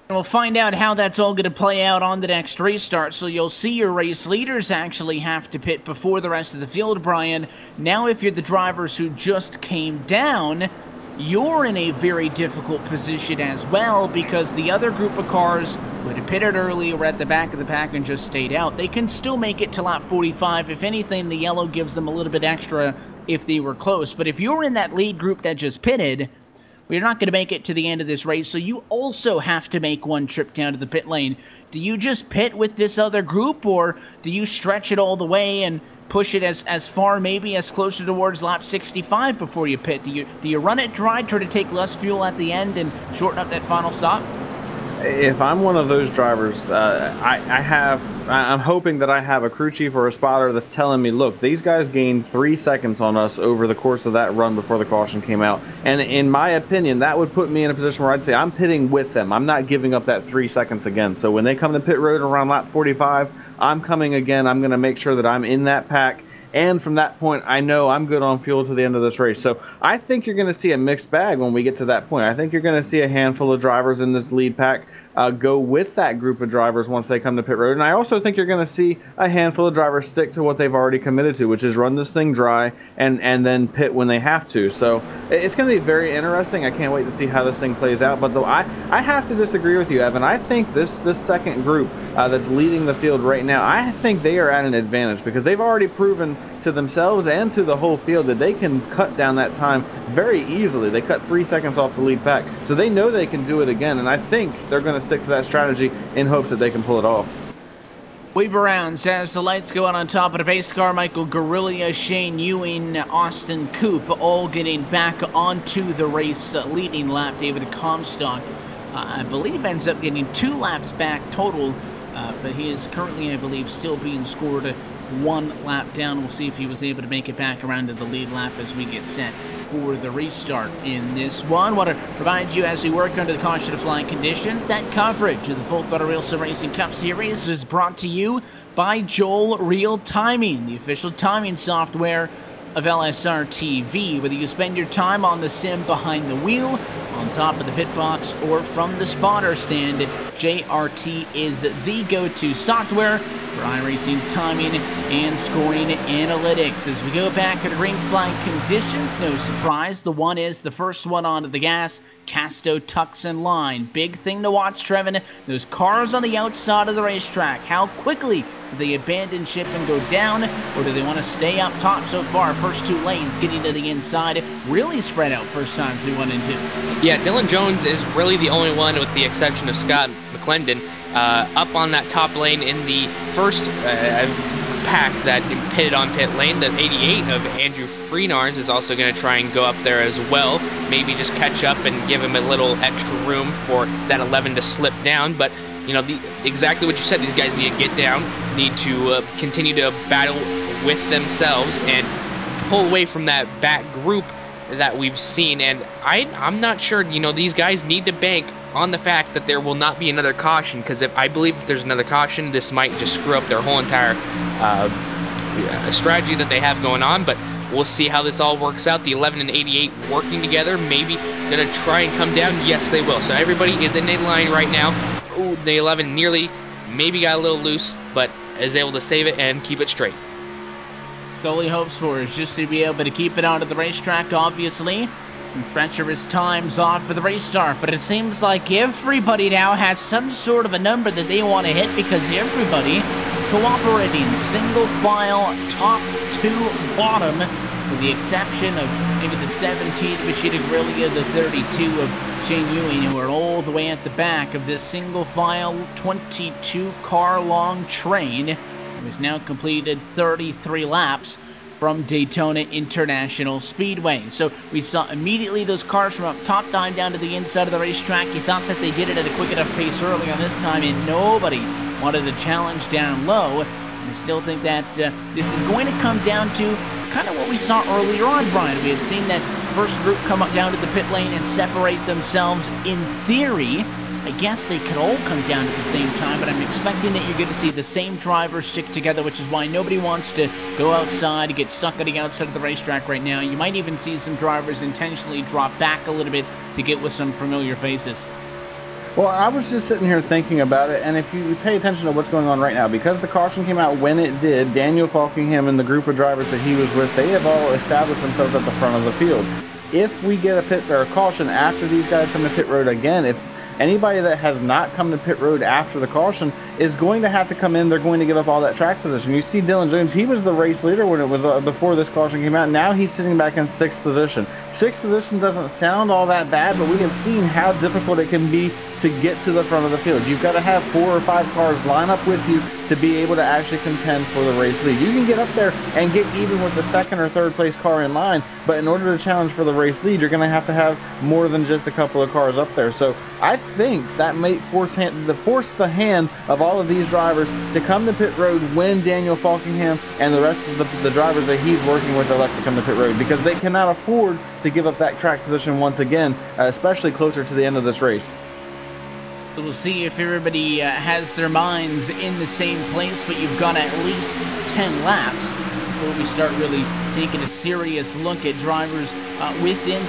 And we'll find out how that's all going to play out on the next restart. So you'll see your race leaders actually have to pit before the rest of the field, Brian. Now, if you're the drivers who just came down, you're in a very difficult position as well, because the other group of cars would have pitted early or at the back of the pack and just stayed out. They can still make it to lap 45. If anything, the yellow gives them a little bit extra if they were close. But if you're in that lead group that just pitted, well, you're not going to make it to the end of this race, so you also have to make one trip down to the pit lane. Do you just pit with this other group, or do you stretch it all the way and push it as far, maybe as closer towards lap 65 before you pit? Do you run it dry, try to take less fuel at the end and shorten up that final stop? If I'm one of those drivers, I'm hoping that I have a crew chief or a spotter that's telling me, look, these guys gained 3 seconds on us over the course of that run before the caution came out. And in my opinion, that would put me in a position where I'd say I'm pitting with them. I'm not giving up that 3 seconds again. So when they come to pit road around lap 45, I'm coming again. I'm going to make sure that I'm in that pack. And from that point, I know I'm good on fuel to the end of this race. So I think you're going to see a mixed bag when we get to that point. I think you're going to see a handful of drivers in this lead pack go with that group of drivers once they come to pit road. And I also think you're going to see a handful of drivers stick to what they've already committed to, which is run this thing dry and then pit when they have to. So it's going to be very interesting. I can't wait to see how this thing plays out. But though I have to disagree with you, Evan. I think this second group that's leading the field right now, I think they are at an advantage because they've already proven to themselves and to the whole field that they can cut down that time very easily. They cut 3 seconds off the lead pack, so they know they can do it again, and I think they're going to stick to that strategy in hopes that they can pull it off. Wave around as the lights go out on top of the pace car. Michael Guerrilla, Shane Ewing, Austin Coop all getting back onto the race leading lap. David Comstock, I believe, ends up getting 2 laps back total, but he is currently, I believe, still being scored 1 lap down. We'll see if he was able to make it back around to the lead lap as we get set for the restart in this one. Want to provide you, as we work under the caution of flying conditions, that coverage of the Full Throttle Real Sim Racing Cup Series is brought to you by Joel Real Timing, the official timing software of LSRTV. Whether you spend your time on the sim behind the wheel, on top of the pit box or from the spotter stand, JRT is the go-to software for iRacing timing and scoring analytics. As we go back at green flag conditions, no surprise, the one is the first one onto the gas. Casto tucks in line. Big thing to watch, Trevin, those cars on the outside of the racetrack. How quickly do they abandon ship and go down, or do they want to stay up top? So far, first two lanes getting to the inside, really spread out first time through 1 and 2. Yeah, Dylan Jones is really the only one, with the exception of Scott McClendon, up on that top lane in the first pack that pitted on pit lane. The 88 of Andrew Freenars is also going to try and go up there as well. Maybe just catch up and give him a little extra room for that 11 to slip down. But, you know, exactly what you said, these guys need to get down, need to continue to battle with themselves and pull away from that back group that we've seen. And I'm not sure, you know, these guys need to bank on the fact that there will not be another caution, because I believe if there's another caution, this might just screw up their whole entire strategy that they have going on. But we'll see how this all works out. The 11 and 88 working together, maybe going to try and come down. Yes, they will. So everybody is in a line right now. Ooh, the 11 nearly maybe got a little loose, but is able to save it and keep it straight. All he hopes for is just to be able to keep it onto the racetrack, obviously. Some treacherous times off for the race start, but it seems like everybody now has some sort of a number that they want to hit, because everybody cooperating single file, top to bottom, with the exception of maybe the 17 of Machida Grillia, the 32 of Shane Ewing, who are all the way at the back of this single file 22 car long train, who has now completed 33 laps from Daytona International Speedway. So we saw immediately those cars from up top dive down to the inside of the racetrack. You thought that they did it at a quick enough pace early on this time, and nobody wanted to challenge down low. And I still think that this is going to come down to kind of what we saw earlier on, Brian. We had seen that first group come up down to the pit lane and separate themselves. In theory, I guess they could all come down at the same time, but I'm expecting that you're going to see the same drivers stick together, which is why nobody wants to go outside, get stuck on the outside of the racetrack right now. You might even see some drivers intentionally drop back a little bit to get with some familiar faces. Well, I was just sitting here thinking about it, and if you pay attention to what's going on right now, because the caution came out when it did, Daniel Falkingham and the group of drivers that he was with, they have all established themselves at the front of the field. If we get a pit or a caution after these guys come to pit road again, if anybody that has not come to pit road after the caution is going to have to come in. They're going to give up all that track position. You see Dylan Jones, he was the race leader when it was before this caution came out. Now he's sitting back in 6th position. 6th position doesn't sound all that bad, but we have seen how difficult it can be to get to the front of the field. You've got to have 4 or 5 cars line up with you to be able to actually contend for the race lead. You can get up there and get even with the 2nd or 3rd place car in line, but in order to challenge for the race lead, you're going to have more than just a couple of cars up there. So I think that may force the hand of all of these drivers to come to pit road when Daniel Falkingham and the rest of the drivers that he's working with elect to come to pit road, because they cannot afford to give up that track position once again, especially closer to the end of this race. We'll see if everybody has their minds in the same place, but you've got at least 10 laps before we start really taking a serious look at drivers within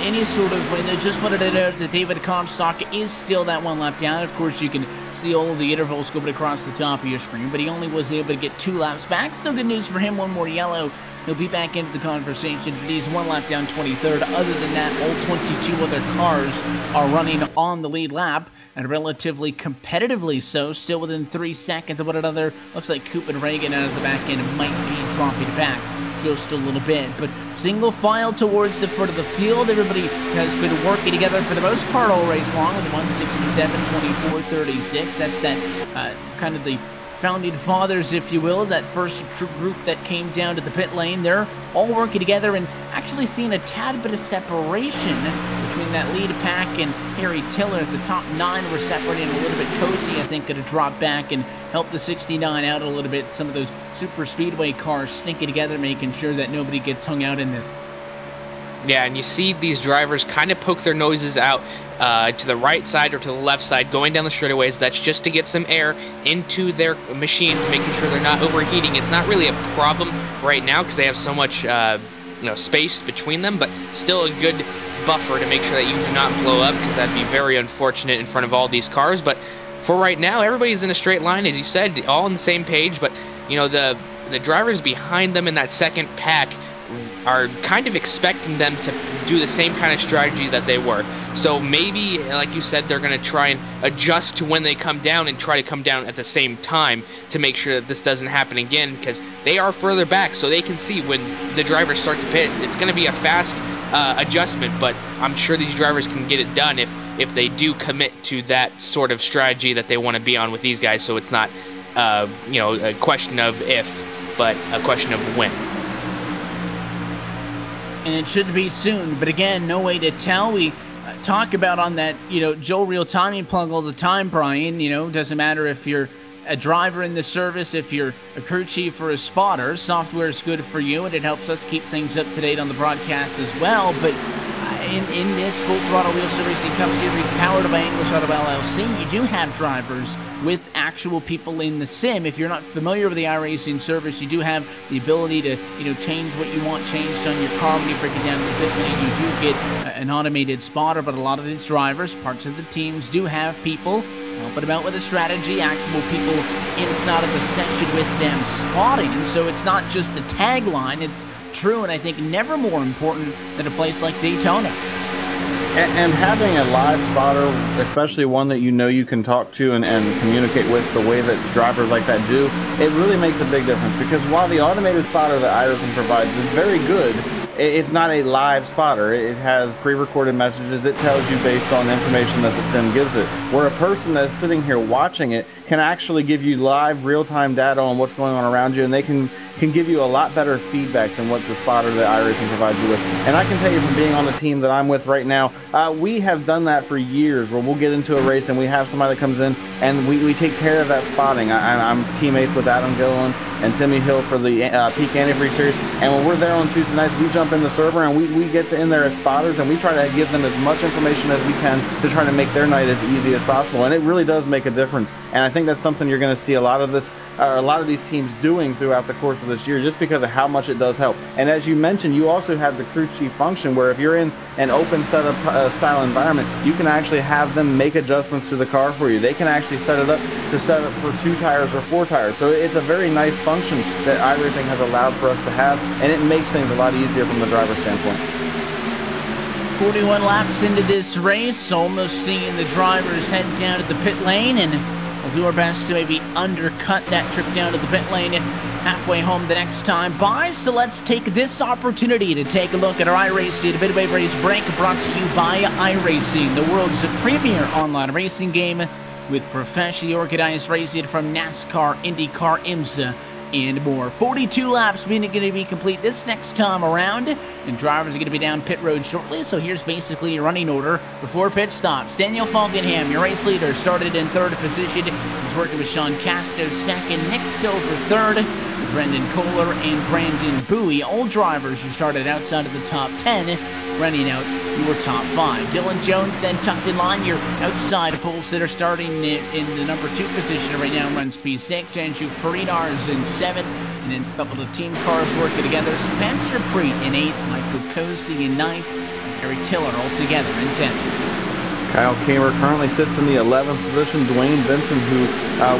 any sort of win. I just wanted to note that David Comstock is still that 1 lap down. Of course, you can see all of the intervals going across the top of your screen, but he only was able to get 2 laps back. Still good news for him, 1 more yellow. He'll be back into the conversation, but he's 1 lap down, 23rd. Other than that, all 22 other cars are running on the lead lap, and relatively competitively so, still within 3 seconds of one another. Looks like Coop and Reagan out of the back end might be dropping back just a little bit, but single file towards the front of the field. Everybody has been working together for the most part all race long with 167, 24, 36. That's that kind of the founding fathers, if you will, that first group that came down to the pit lane. They're all working together and actually seeing a tad bit of separation between that lead pack and Harry Tiller. The top 9 were separating a little bit. Cozy, I think, could have dropped back and helped the 69 out a little bit. Some of those super speedway cars stinking together, making sure that nobody gets hung out in this. Yeah, and you see these drivers kind of poke their noses out to the right side or to the left side, going down the straightaways. That's just to get some air into their machines, making sure they're not overheating. It's not really a problem right now because they have so much space between them, but still a good buffer to make sure that you do not blow up, because that'd be very unfortunate in front of all these cars. But for right now, everybody's in a straight line, as you said, all on the same page. But the drivers behind them in that second pack are kind of expecting them to do the same kind of strategy that they were. So maybe, like you said, they're going to try and adjust to when they come down and try to come down at the same time to make sure that this doesn't happen again, because they are further back, so they can see when the drivers start to pit. It's going to be a fast adjustment, but I'm sure these drivers can get it done if they do commit to that sort of strategy that they want to be on with these guys. So it's not a question of if, but a question of when. And it should be soon, but again, no way to tell. We talk about on that, Joel Real Timing Plug all the time, Brian. Doesn't matter if you're a driver in the service, if you're a crew chief or a spotter, software is good for you, and it helps us keep things up to date on the broadcast as well. But in this Full Throttle Wheel Racing Cup Series powered by English Auto L.L.C, you do have drivers with actual people in the sim. If you're not familiar with the iRacing service, you do have the ability to change what you want changed on your car when you break it down to the pit lane. You do get an automated spotter, but a lot of these drivers, parts of the teams, do have people helping them out with a strategy, actual people inside of the section with them spotting. So it's not just a tagline, it's true, and I think never more important than a place like Daytona. And having a live spotter, especially one that you can talk to and communicate with the way that drivers like that do, it really makes a big difference. Because while the automated spotter that iRacing provides is very good, it's not a live spotter. It has pre-recorded messages. It tells you based on the information that the sim gives it. Where a person that's sitting here watching it can actually give you live, real-time data on what's going on around you, and they can give you a lot better feedback than what the spotter that iRacing provides you with. And I can tell you from being on the team that I'm with right now, we have done that for years, where we'll get into a race and we have somebody that comes in and we take care of that spotting. I'm teammates with Adam Gillen and Timmy Hill for the Peak Antifreeze Series, and when we're there on Tuesday nights, we jump in the server and we get in there as spotters, and we try to give them as much information as we can to try to make their night as easy as possible. And it really does make a difference, and I think that's something you're going to see a lot of these teams doing throughout the course of this year, just because of how much it does help. And as you mentioned, you also have the crew chief function, where if you're in an open setup style environment, you can actually have them make adjustments to the car for you. They can actually set it up for 2 tires or 4 tires. So it's a very nice function that iRacing has allowed for us to have, and it makes things a lot easier from the driver's standpoint. 41 laps into this race, almost seeing the drivers head down to the pit lane, and we'll do our best to maybe undercut that trip down to the pit lane halfway home the next time by. So let's take this opportunity to take a look at our iRacing Midway Race Break, brought to you by iRacing, the world's premier online racing game with professionally organized racing from NASCAR, IndyCar, IMSA, and more. 42 laps going to be complete this next time around, and drivers are going to be down pit road shortly. So here's basically your running order before pit stops. Daniel Falkenham, your race leader, started in 3rd position. He's working with Sean Casto 2nd, Nick Silver 3rd, with Brendan Kohler and Brandon Bowie, all drivers who started outside of the top 10, running out your top 5. Dylan Jones then tucked in line, your outside pole sitter, starting in the number 2 position right now, runs P6. Andrew Farinar's in 7th, and then a couple of team cars working together. Spencer Preet in 8th, Michael Cosi in 9th, and Eric Tiller all together in 10th. Kyle Kamer currently sits in the 11th position. Dwayne Benson, who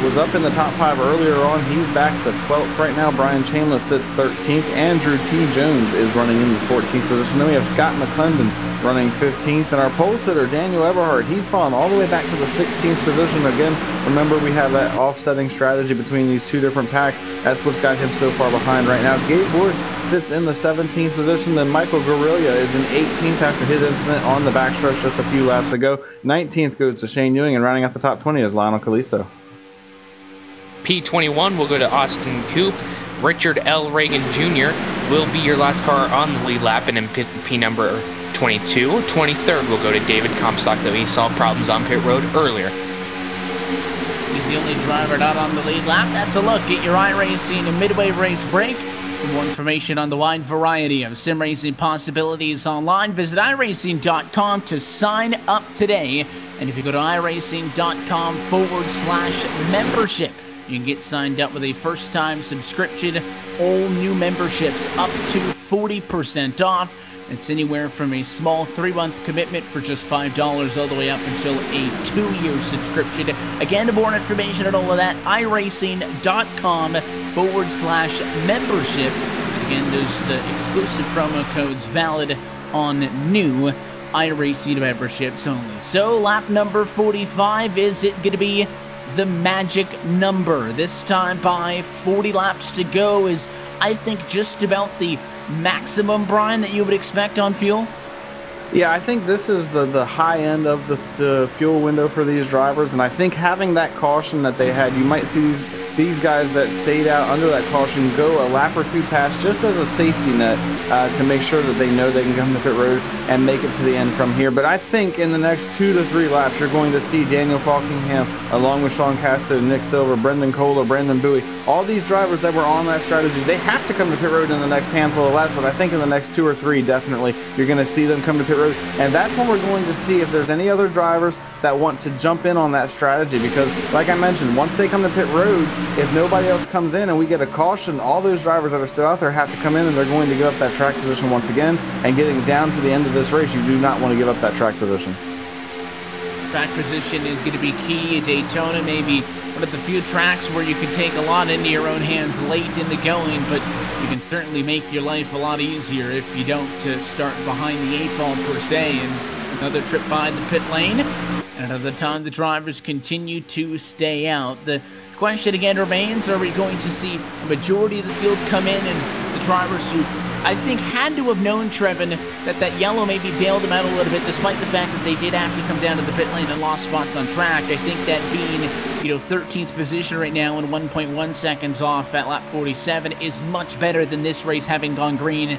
was up in the top 5 earlier on, he's back to 12th right now. Brian Chandler sits 13th. Andrew T. Jones is running in the 14th position. Then we have Scott McClendon running 15th. And our pole sitter, Daniel Eberhardt, he's fallen all the way back to the 16th position. Again, remember, we have that offsetting strategy between these 2 different packs. That's what's got him so far behind right now. Gabe Wood sits in the 17th position. Then Michael Guerrilla is in 18th after his incident on the backstretch just a few laps ago. 19th goes to Shane Ewing, and rounding out the top 20 is Lionel Kalisto. P21 will go to Austin Coop. Richard L. Reagan Jr. will be your last car on the lead lap, and in P number 22. 23rd will go to David Comstock, though he saw problems on pit road earlier. He's the only driver not on the lead lap. That's a look at your iRacing and Midway Race Break. For more information on the wide variety of sim racing possibilities online, visit iRacing.com to sign up today. And if you go to iRacing.com/membership, You can get signed up with a first-time subscription. All new memberships up to 40% off. It's anywhere from a small 3-month commitment for just $5 all the way up until a 2-year subscription. Again, more information on all of that, iracing.com/membership. Again, those exclusive promo codes valid on new iRacing memberships only. So, lap number 45, is it going to be the magic number? This time by 40 laps to go is, I think, just about the maximum, Brian, that you would expect on fuel? Yeah, I think this is the high end of the fuel window for these drivers, and I think having that caution that they had, you might see these guys that stayed out under that caution go a lap or two past just as a safety net to make sure that they know they can come to pit road and make it to the end from here. But I think in the next 2 to 3 laps, you're going to see Daniel Falkingham, along with Sean Casto, Nick Silver, Brendan Kohler, Brandon Bowie, all these drivers that were on that strategy, they have to come to pit road in the next handful of laps, but I think in the next 2 or 3, definitely, you're going to see them come to pit road. And that's when we're going to see if there's any other drivers that want to jump in on that strategy, because like I mentioned, once they come to pit road, if nobody else comes in and we get a caution, all those drivers that are still out there have to come in, and they're going to give up that track position once again. And getting down to the end of this race, you do not want to give up that track position. Track position is going to be key. Daytona maybe one of the few tracks where you can take a lot into your own hands late in the going, but you can certainly make your life a lot easier if you don't start behind the 8 ball per se. And another trip by the pit lane, and another time the drivers continue to stay out. The question again remains, are we going to see a majority of the field come in, and the drivers who I think had to have known, Trevin, that yellow maybe bailed them out a little bit, despite the fact that they did have to come down to the pit lane and lost spots on track. I think that being, 13th position right now and 1.1 seconds off at lap 47 is much better than this race having gone green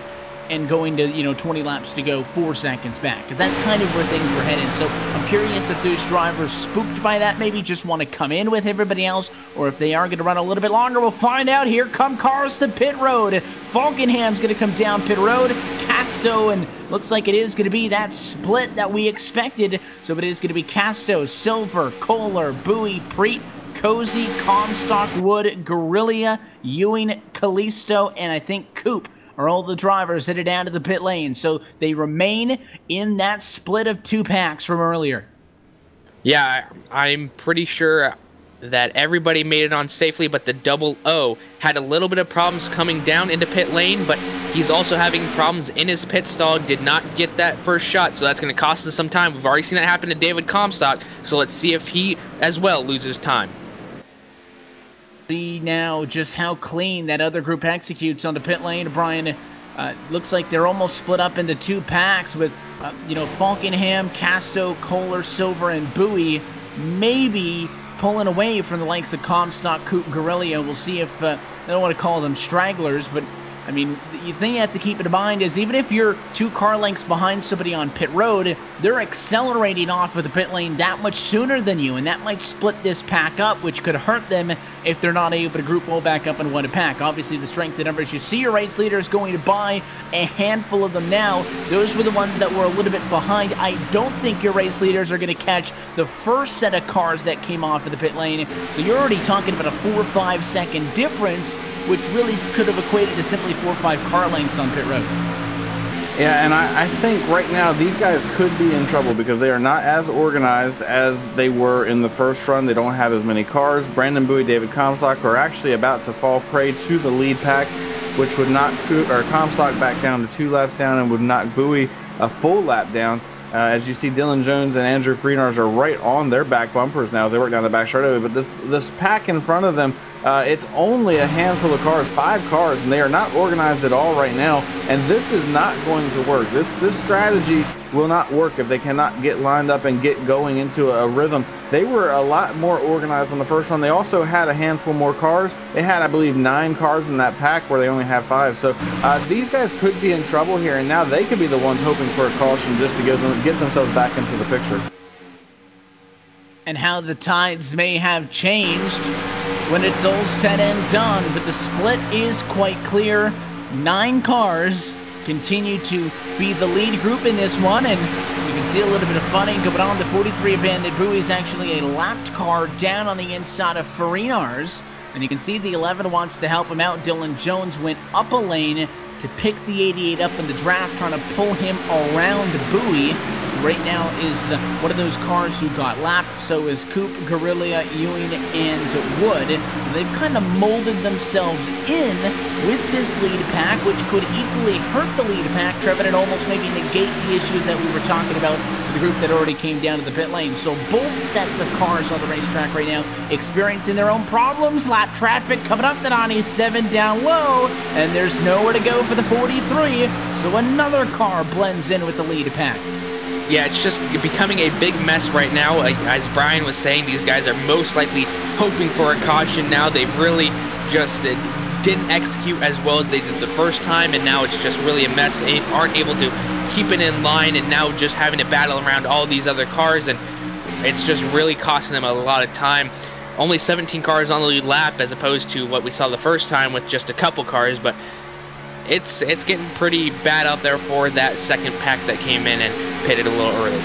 and going to, 20 laps to go, 4 seconds back. Because that's kind of where things were headed. So I'm curious if those drivers, spooked by that, maybe just want to come in with everybody else, or if they are going to run a little bit longer. We'll find out. Here come cars to pit road. Falkenham's going to come down pit road. Casto, and looks like it is going to be that split that we expected. So it is going to be Casto, Silver, Kohler, Bowie, Preet, Cozy, Comstock, Wood, Guerrilla, Ewing, Callisto, and I think Coop are all the drivers headed down to the pit lane. So they remain in that split of 2 packs from earlier. Yeah, I'm pretty sure that everybody made it on safely, but the double O had a little bit of problems coming down into pit lane, but he's also having problems in his pit stall, did not get that first shot, so that's going to cost us some time. We've already seen that happen to David Comstock, so let's see if he as well loses time. See now just how clean that other group executes on the pit lane, Brian. Looks like they're almost split up into 2 packs with, Falkenham, Casto, Kohler, Silver, and Bowie maybe pulling away from the likes of Comstock, Coop, Guerrilla. We'll see if, I don't want to call them stragglers, but I mean, the thing you have to keep in mind is even if you're 2 car lengths behind somebody on pit road, they're accelerating off of the pit lane that much sooner than you, and that might split this pack up, which could hurt them if they're not able to group all back up in one pack. Obviously, the strength of numbers, you see your race leader is going to buy a handful of them now. Those were the ones that were a little bit behind. I don't think your race leaders are going to catch the first set of cars that came off of the pit lane, so you're already talking about a 4 or 5 second difference, which really could have equated to simply 4 or 5 car lengths on pit road. Yeah, and I think right now these guys could be in trouble because they are not as organized as they were in the first run. They don't have as many cars. Brandon Bowie, David Comstock are actually about to fall prey to the lead pack, which would knock Comstock back down to 2 laps down and would knock Bowie a full lap down. As you see, Dylan Jones and Andrew Freenars are right on their back bumpers now as they work down the back straightaway. But this pack in front of them, it's only a handful of cars, 5 cars, and they are not organized at all right now. And this is not going to work. This strategy will not work if they cannot get lined up and get going into a rhythm. They were a lot more organized on the first one. They also had a handful more cars. They had, I believe, 9 cars in that pack where they only have 5. So these guys could be in trouble here, and now they could be the ones hoping for a caution just to get themselves back into the picture. And how the tides may have changed when it's all said and done, but the split is quite clear. 9 cars continue to be the lead group in this one, and you can see a little bit of funning going on. The 43 Abandoned Bowie is actually a lapped car down on the inside of Farinars. And you can see the 11 wants to help him out. Dylan Jones went up a lane to pick the 88 up in the draft, trying to pull him around Bowie. Right now is one of those cars who got lapped. So is Coop, Guerrilla, Ewing, and Wood. So they've kind of molded themselves in with this lead pack, which could equally hurt the lead pack, Trevin, and almost maybe negate the issues that we were talking about with the group that already came down to the pit lane. So both sets of cars on the racetrack right now experiencing their own problems. Lap traffic coming up the 97 down low, and there's nowhere to go for the 43. So another car blends in with the lead pack. Yeah, it's just becoming a big mess right now. As Brian was saying, these guys are most likely hoping for a caution now. They've really just didn't execute as well as they did the first time, and now it's just really a mess. They aren't able to keep it in line, and now just having to battle around all these other cars, and it's just really costing them a lot of time. Only 17 cars on the lead lap as opposed to what we saw the first time with just a couple cars, but it's getting pretty bad out there for that second pack that came in and pitted a little early.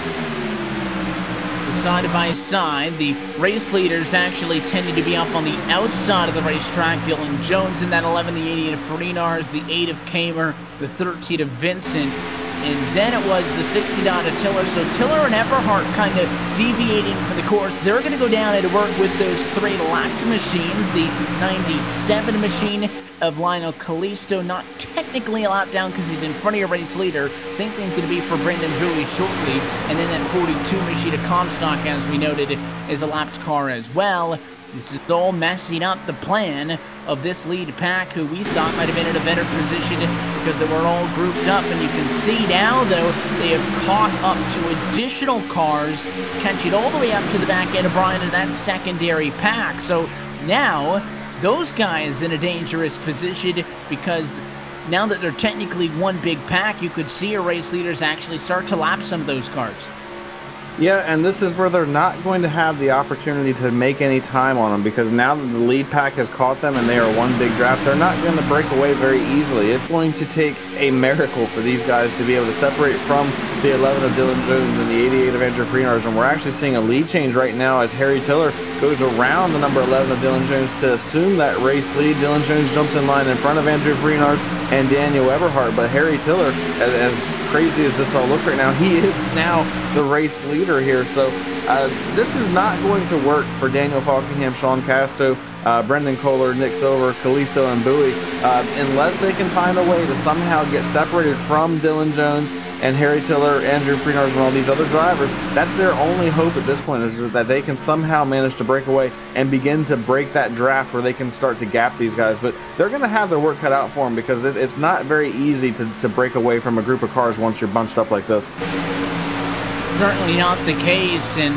Side by side, the race leaders actually tended to be up on the outside of the racetrack. Dylan Jones in that 11, the 80 of Frenars, the 8 of Kamer, the 13 of Vincent, and then it was the 60 of Tiller. So Tiller and Eberhardt kind of deviating from the course. They're going to go down and work with those 3 lapped machines. The 97 machine of Lionel Kalisto, not technically a lap down because he's in front of your race leader. Same thing's going to be for Brendan Bowie shortly. And then that 42 machine of Comstock, as we noted, is a lapped car as well. This is all messing up the plan of this lead pack, who we thought might have been in a better position because they were all grouped up. And you can see now, though, they have caught up to additional cars, catching all the way up to the back end of Brian in that secondary pack. So now those guys in a dangerous position, because now that they're technically one big pack, you could see your race leaders actually start to lap some of those cars. Yeah, and this is where they're not going to have the opportunity to make any time on them, because now that the lead pack has caught them and they are one big draft, they're not going to break away very easily. It's going to take a miracle for these guys to be able to separate from the 11 of Dylan Jones and the 88 of Andrew Frenars, and we're actually seeing a lead change right now as Harry Tiller goes around the number 11 of Dylan Jones to assume that race lead. Dylan Jones jumps in line in front of Andrew Frenars and Daniel Eberhardt, but Harry Tiller, as crazy as this all looks right now, he is now the race leader here. So this is not going to work for Daniel Falkingham, Sean Casto, Brendan Kohler, Nick Silver, Kalisto, and Bowie, unless they can find a way to somehow get separated from Dylan Jones and Harry Tiller, Andrew Frenars, and all these other drivers. That's their only hope at this point, is that they can somehow manage to break away and begin to break that draft where they can start to gap these guys. But they're going to have their work cut out for them, because it's not very easy to break away from a group of cars once you're bunched up like this. Certainly not the case, and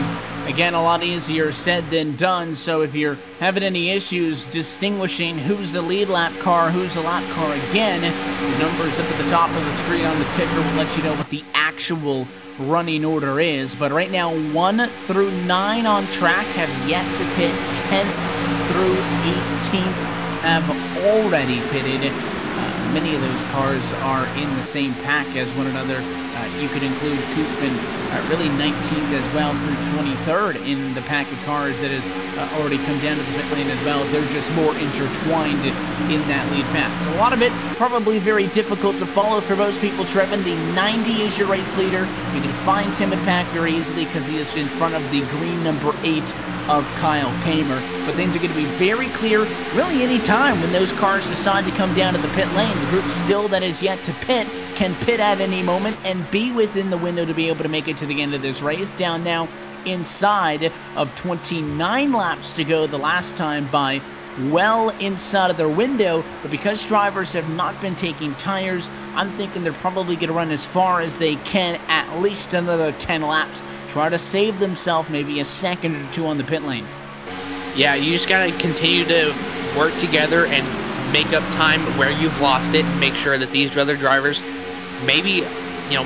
again, a lot easier said than done. So if you're having any issues distinguishing who's the lead lap car, who's the lap car again, the numbers up at the top of the screen on the ticker will let you know what the actual running order is. But right now, 1 through 9 on track have yet to pit. 10th through 18th have already pitted. Many of those cars are in the same pack as one another. You could include Coop and really 19th as well through 23rd in the pack of cars that has already come down to the pit lane as well. They're just more intertwined in that lead pack. So a lot of it probably very difficult to follow for most people. Trevin, the 90 is your race leader. You can find him in pack very easily because he is in front of the green number 8 of Kyle Kamer. But things are going to be very clear really any time when those cars decide to come down to the pit lane. The group still that is yet to pit can pit at any moment and be within the window to be able to make it to the end of this race. Down now inside of 29 laps to go the last time by, well inside of their window. But because drivers have not been taking tires, I'm thinking they're probably going to run as far as they can, at least another 10 laps. Try to save themselves maybe a second or two on the pit lane. Yeah, you just got to continue to work together and make up time where you've lost it, and make sure that these other drivers maybe,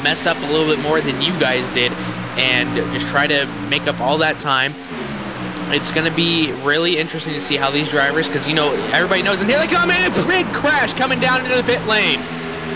messed up a little bit more than you guys did, and just try to make up all that time. It's going to be really interesting to see how these drivers, because, everybody knows, and here they come in, a big crash coming down into the pit lane.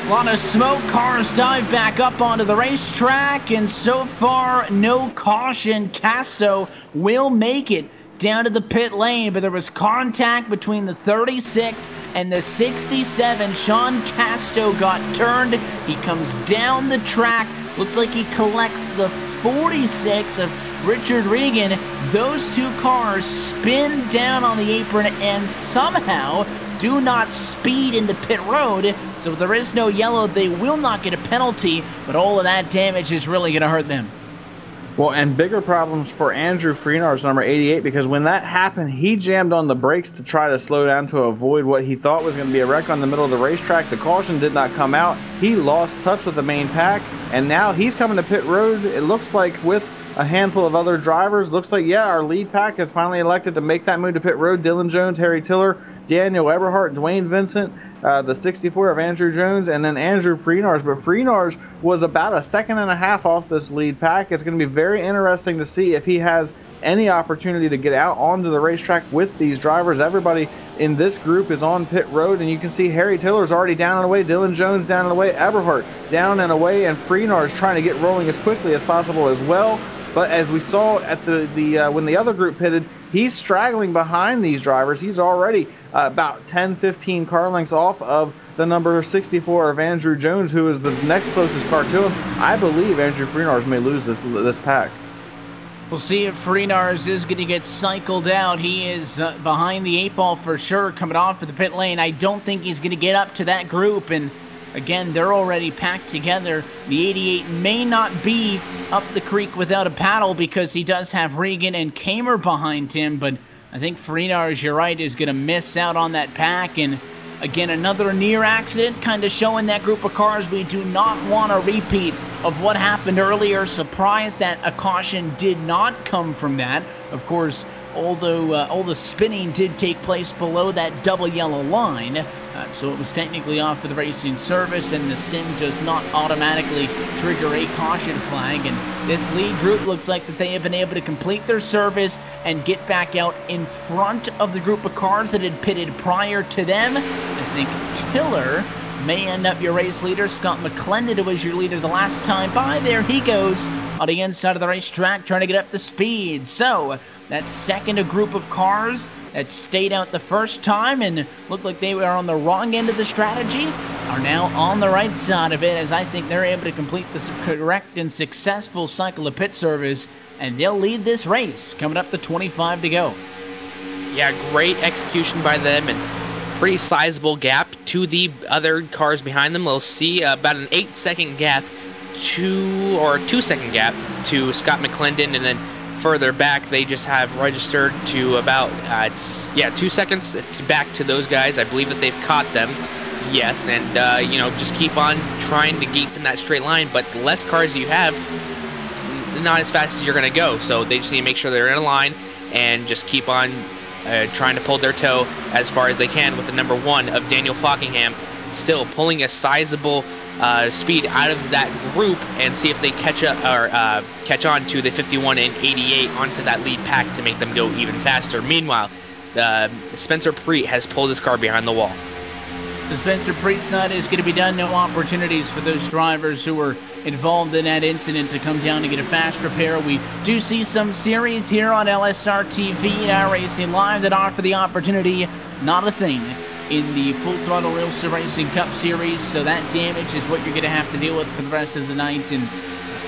A lot of smoke, cars dive back up onto the racetrack, and so far, no caution. Casto will make it down to the pit lane, but there was contact between the 36 and the 67. Sean Casto got turned. He comes down the track. Looks like he collects the 46 of Richard Regan. Those two cars spin down on the apron and somehow do not speed into pit road. So there is no yellow. They will not get a penalty, but all of that damage is really going to hurt them. Well, and bigger problems for Andrew Freenar's number 88, because when that happened, he jammed on the brakes to try to slow down to avoid what he thought was going to be a wreck on the middle of the racetrack. The caution did not come out. He lost touch with the main pack, and now he's coming to pit road, it looks like, with a handful of other drivers. Looks like, yeah, our lead pack has finally elected to make that move to pit road. Dylan Jones, Harry Tiller, Daniel Eberhardt, Dwayne Vincent, the 64 of Andrew Jones, and then Andrew Freenars. But Freenars was about a second and a half off this lead pack. It's going to be very interesting to see if he has any opportunity to get out onto the racetrack with these drivers. Everybody in this group is on pit road, and you can see Harry Tiller's already down and away, Dylan Jones down and away, Eberhardt down and away, and Freenars trying to get rolling as quickly as possible as well. But as we saw at when the other group pitted, he's straggling behind these drivers. He's already about 10-15 car lengths off of the number 64 of Andrew Jones, who is the next closest car to him. I believe Andrew Freenars may lose this pack. We'll see if Freenars is going to get cycled out. He is behind the 8-ball for sure, coming off of the pit lane. I don't think he's going to get up to that group, and again, they're already packed together. The 88 may not be up the creek without a paddle because he does have Regan and Kamer behind him, but I think Freenars, you're right, is going to miss out on that pack. And again, another near accident, kind of showing that group of cars we do not want a repeat of what happened earlier. Surprised that a caution did not come from that. Of course, although all the spinning did take place below that double yellow line, so it was technically off for the racing service, and the sim does not automatically trigger a caution flag. And this lead group looks like that they have been able to complete their service and get back out in front of the group of cars that had pitted prior to them. I think Tiller may end up your race leader. Scott McClendon, who was your leader the last time by, there he goes on the inside of the racetrack trying to get up to speed. So that second group of cars that stayed out the first time and looked like they were on the wrong end of the strategy are now on the right side of it, as I think they're able to complete the correct and successful cycle of pit service, and they'll lead this race coming up to 25 to go. Yeah, great execution by them, and pretty sizable gap to the other cars behind them. We'll see about an 8-second gap, 2-second gap to Scott McClendon, and then further back they just have registered to about 2 seconds back to those guys. I believe that they've caught them, yes, and just keep on trying to keep in that straight line. But the less cars you have, not as fast as you're going to go, so they just need to make sure they're in a line and just keep on trying to pull their toe as far as they can, with the number 1 of Daniel Fockingham still pulling a sizable speed out of that group, and see if they catch on to the 51 and 88 onto that lead pack to make them go even faster. Meanwhile, Spencer Preet has pulled his car behind the wall. The Spencer Preet side is going to be done. No opportunities for those drivers who were involved in that incident to come down and get a fast repair. We do see some series here on LSRTV and Racing Live that offer the opportunity. Not a thing in the Full Throttle Real Racing Cup Series, so that damage is what you're going to have to deal with for the rest of the night, and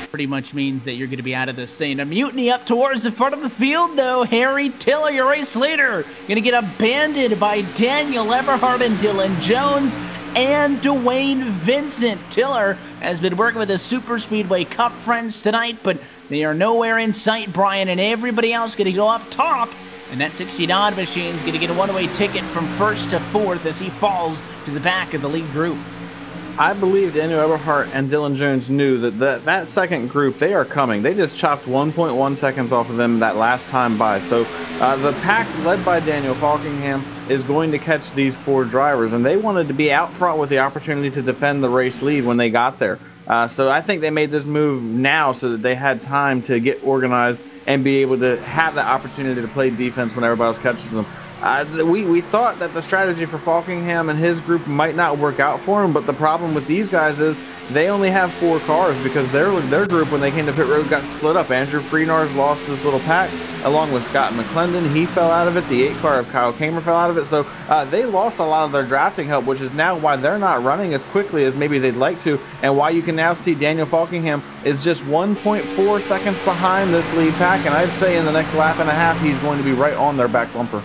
pretty much means that you're going to be out of this thing. A mutiny up towards the front of the field, though. Harry Tiller, your race leader, going to get abandoned by Daniel Eberhardt and Dylan Jones and Dwayne Vincent. Tiller has been working with the Super Speedway Cup friends tonight, but they are nowhere in sight, Brian, and everybody else going to go up top. And that 60-odd machine is going to get a one-way ticket from first to fourth as he falls to the back of the lead group. I believe Daniel Eberhardt and Dylan Jones knew that second group, they are coming. They just chopped 1.1 seconds off of them that last time by. So the pack led by Daniel Fockingham is going to catch these 4 drivers, and they wanted to be out front with the opportunity to defend the race lead when they got there. So I think they made this move now so that they had time to get organized and be able to have that opportunity to play defense when everybody else catches them. We thought that the strategy for Fockingham and his group might not work out for him, but the problem with these guys is they only have 4 cars because their group, when they came to pit road, got split up. Andrew Freenars lost this little pack along with Scott McClendon. He fell out of it. The 8 car of Kyle Kamer fell out of it. So they lost a lot of their drafting help, which is now why they're not running as quickly as maybe they'd like to, and why you can now see Daniel Falkingham is just 1.4 seconds behind this lead pack, and I'd say in the next lap and a half he's going to be right on their back bumper.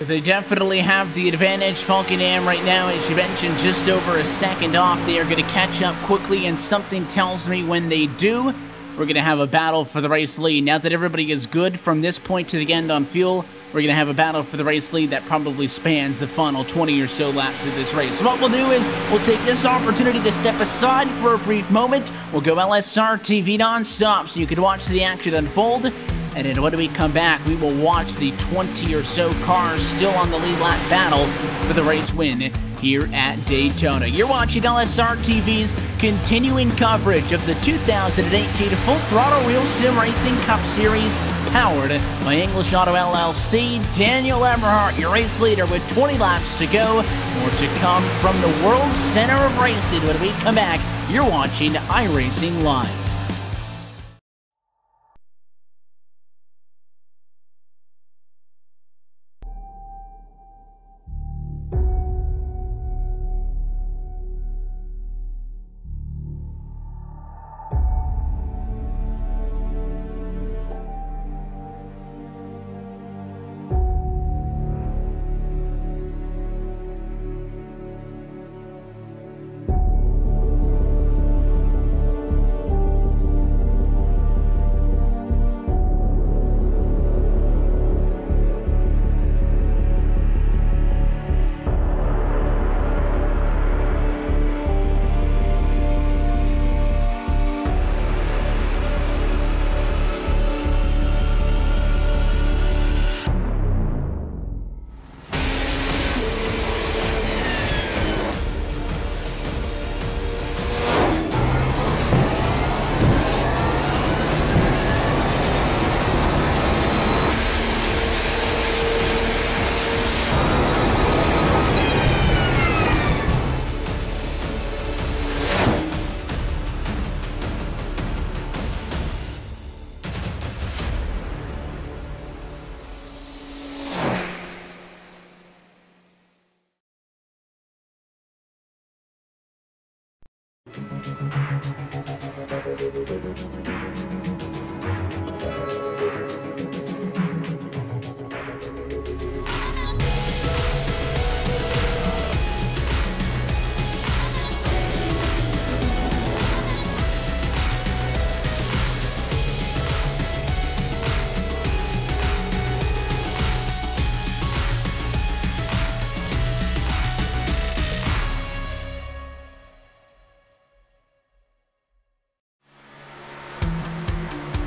They definitely have the advantage. Falkingham right now, as you mentioned, just over a second off. They are going to catch up quickly, and something tells me when they do, we're going to have a battle for the race lead. Now that everybody is good from this point to the end on fuel, we're going to have a battle for the race lead that probably spans the final 20 or so laps of this race. So what we'll do is we'll take this opportunity to step aside for a brief moment. We'll go LSRTV non-stop so you can watch the action unfold. And then when we come back, we will watch the 20 or so cars still on the lead lap battle for the race win here at Daytona. You're watching LSR TV's continuing coverage of the 2018 Full Throttle Real Sim Racing Cup Series, powered by English Auto LLC. Daniel Eberhardt, your race leader, with 20 laps to go. More to come from the World Center of Racing when we come back. You're watching iRacing Live.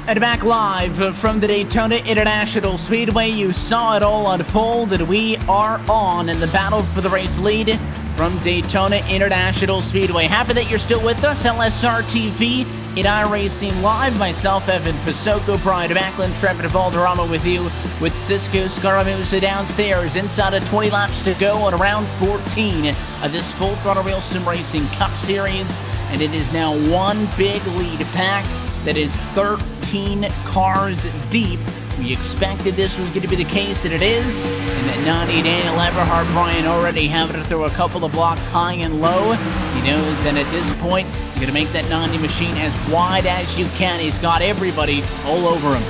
And back live from the Daytona International Speedway. You saw it all unfold, and we are on in the battle for the race lead from Daytona International Speedway. Happy that you're still with us. LSR TV in iRacing Live. Myself, Evan Pasoko, Brian Backlund, Trevor Valderrama with you, with Cisco Scaramuza downstairs. Inside of 20 laps to go on round 14 of this Full Throttle Real Sim Racing Cup Series. And it is now one big lead pack that is 13 cars deep. We expected this was going to be the case, and it is. And that 90 Daniel Eberhardt, Brian, already having to throw a couple of blocks high and low. He knows, and at this point, you're going to make that 90 machine as wide as you can. He's got everybody all over him.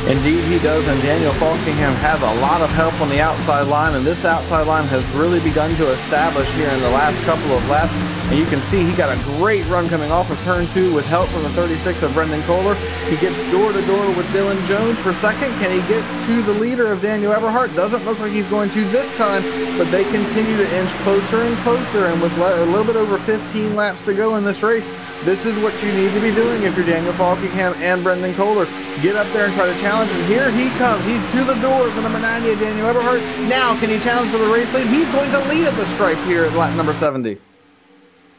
Indeed he does, and Daniel Falkingham has a lot of help on the outside line, and this outside line has really begun to establish here in the last couple of laps. And you can see he got a great run coming off of turn 2 with help from the 36 of Brendan Kohler. He gets door to door with Dylan Jones for second. Can he get to the leader of Daniel Eberhardt? Doesn't look like he's going to this time, but they continue to inch closer and closer, and with a little bit over 15 laps to go in this race, this is what you need to be doing if you're Daniel Falkingham and Brendan Kohler. Get up there and try to challenge, and here he comes. He's to the door of the number 98, Daniel Eberhardt. Now, can he challenge for the race lead? He's going to lead at the stripe here at lap number 70.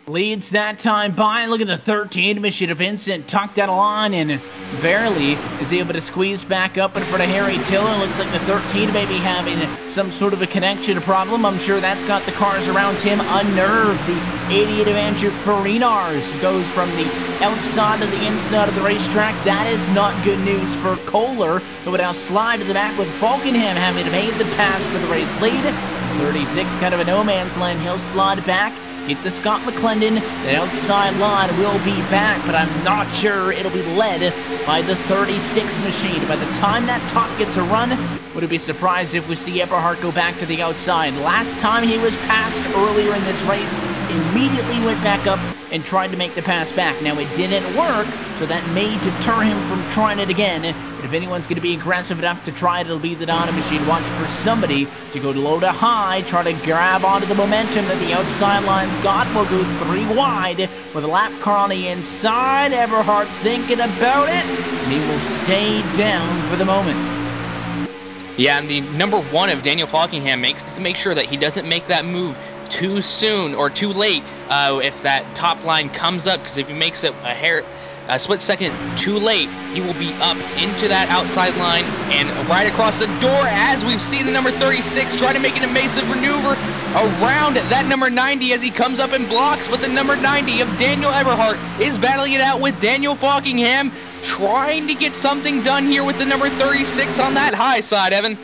Leads that time by. Look at the 13 machine of Vincent tucked out of line and barely is able to squeeze back up in front of Harry Tiller. Looks like the 13 may be having some sort of a connection problem. I'm sure that's got the cars around him unnerved. The 88 of Andrew Farinars goes from the outside to the inside of the racetrack. That is not good news for Kohler, who would now slide to the back with Falkenham having made the pass for the race lead. 36, kind of a no man's land. He'll slide back. Get the Scott McClendon. The outside line will be back, but I'm not sure it'll be led by the 36 machine. By the time that top gets a run, would it be surprised if we see Eberhardt go back to the outside? Last time he was passed earlier in this race, immediately went back up and tried to make the pass back. Now, it didn't work, so that may deter him from trying it again. But if anyone's going to be aggressive enough to try it, it'll be the Donna machine. Watch for somebody to go low to high, try to grab onto the momentum that the outside line's got. We'll go 3 wide with a lap car on the inside. Eberhardt thinking about it, and he will stay down for the moment. Yeah, and the number 1 of Daniel Falkingham makes to make sure that he doesn't make that move too soon or too late if that top line comes up, because if he makes it a split second too late, he will be up into that outside line and right across the door, as we've seen the number 36 try to make an evasive maneuver around that number 90 as he comes up and blocks, but the number 90 of Daniel Eberhardt is battling it out with Daniel Falkingham, trying to get something done here with the number 36 on that high side, Evan.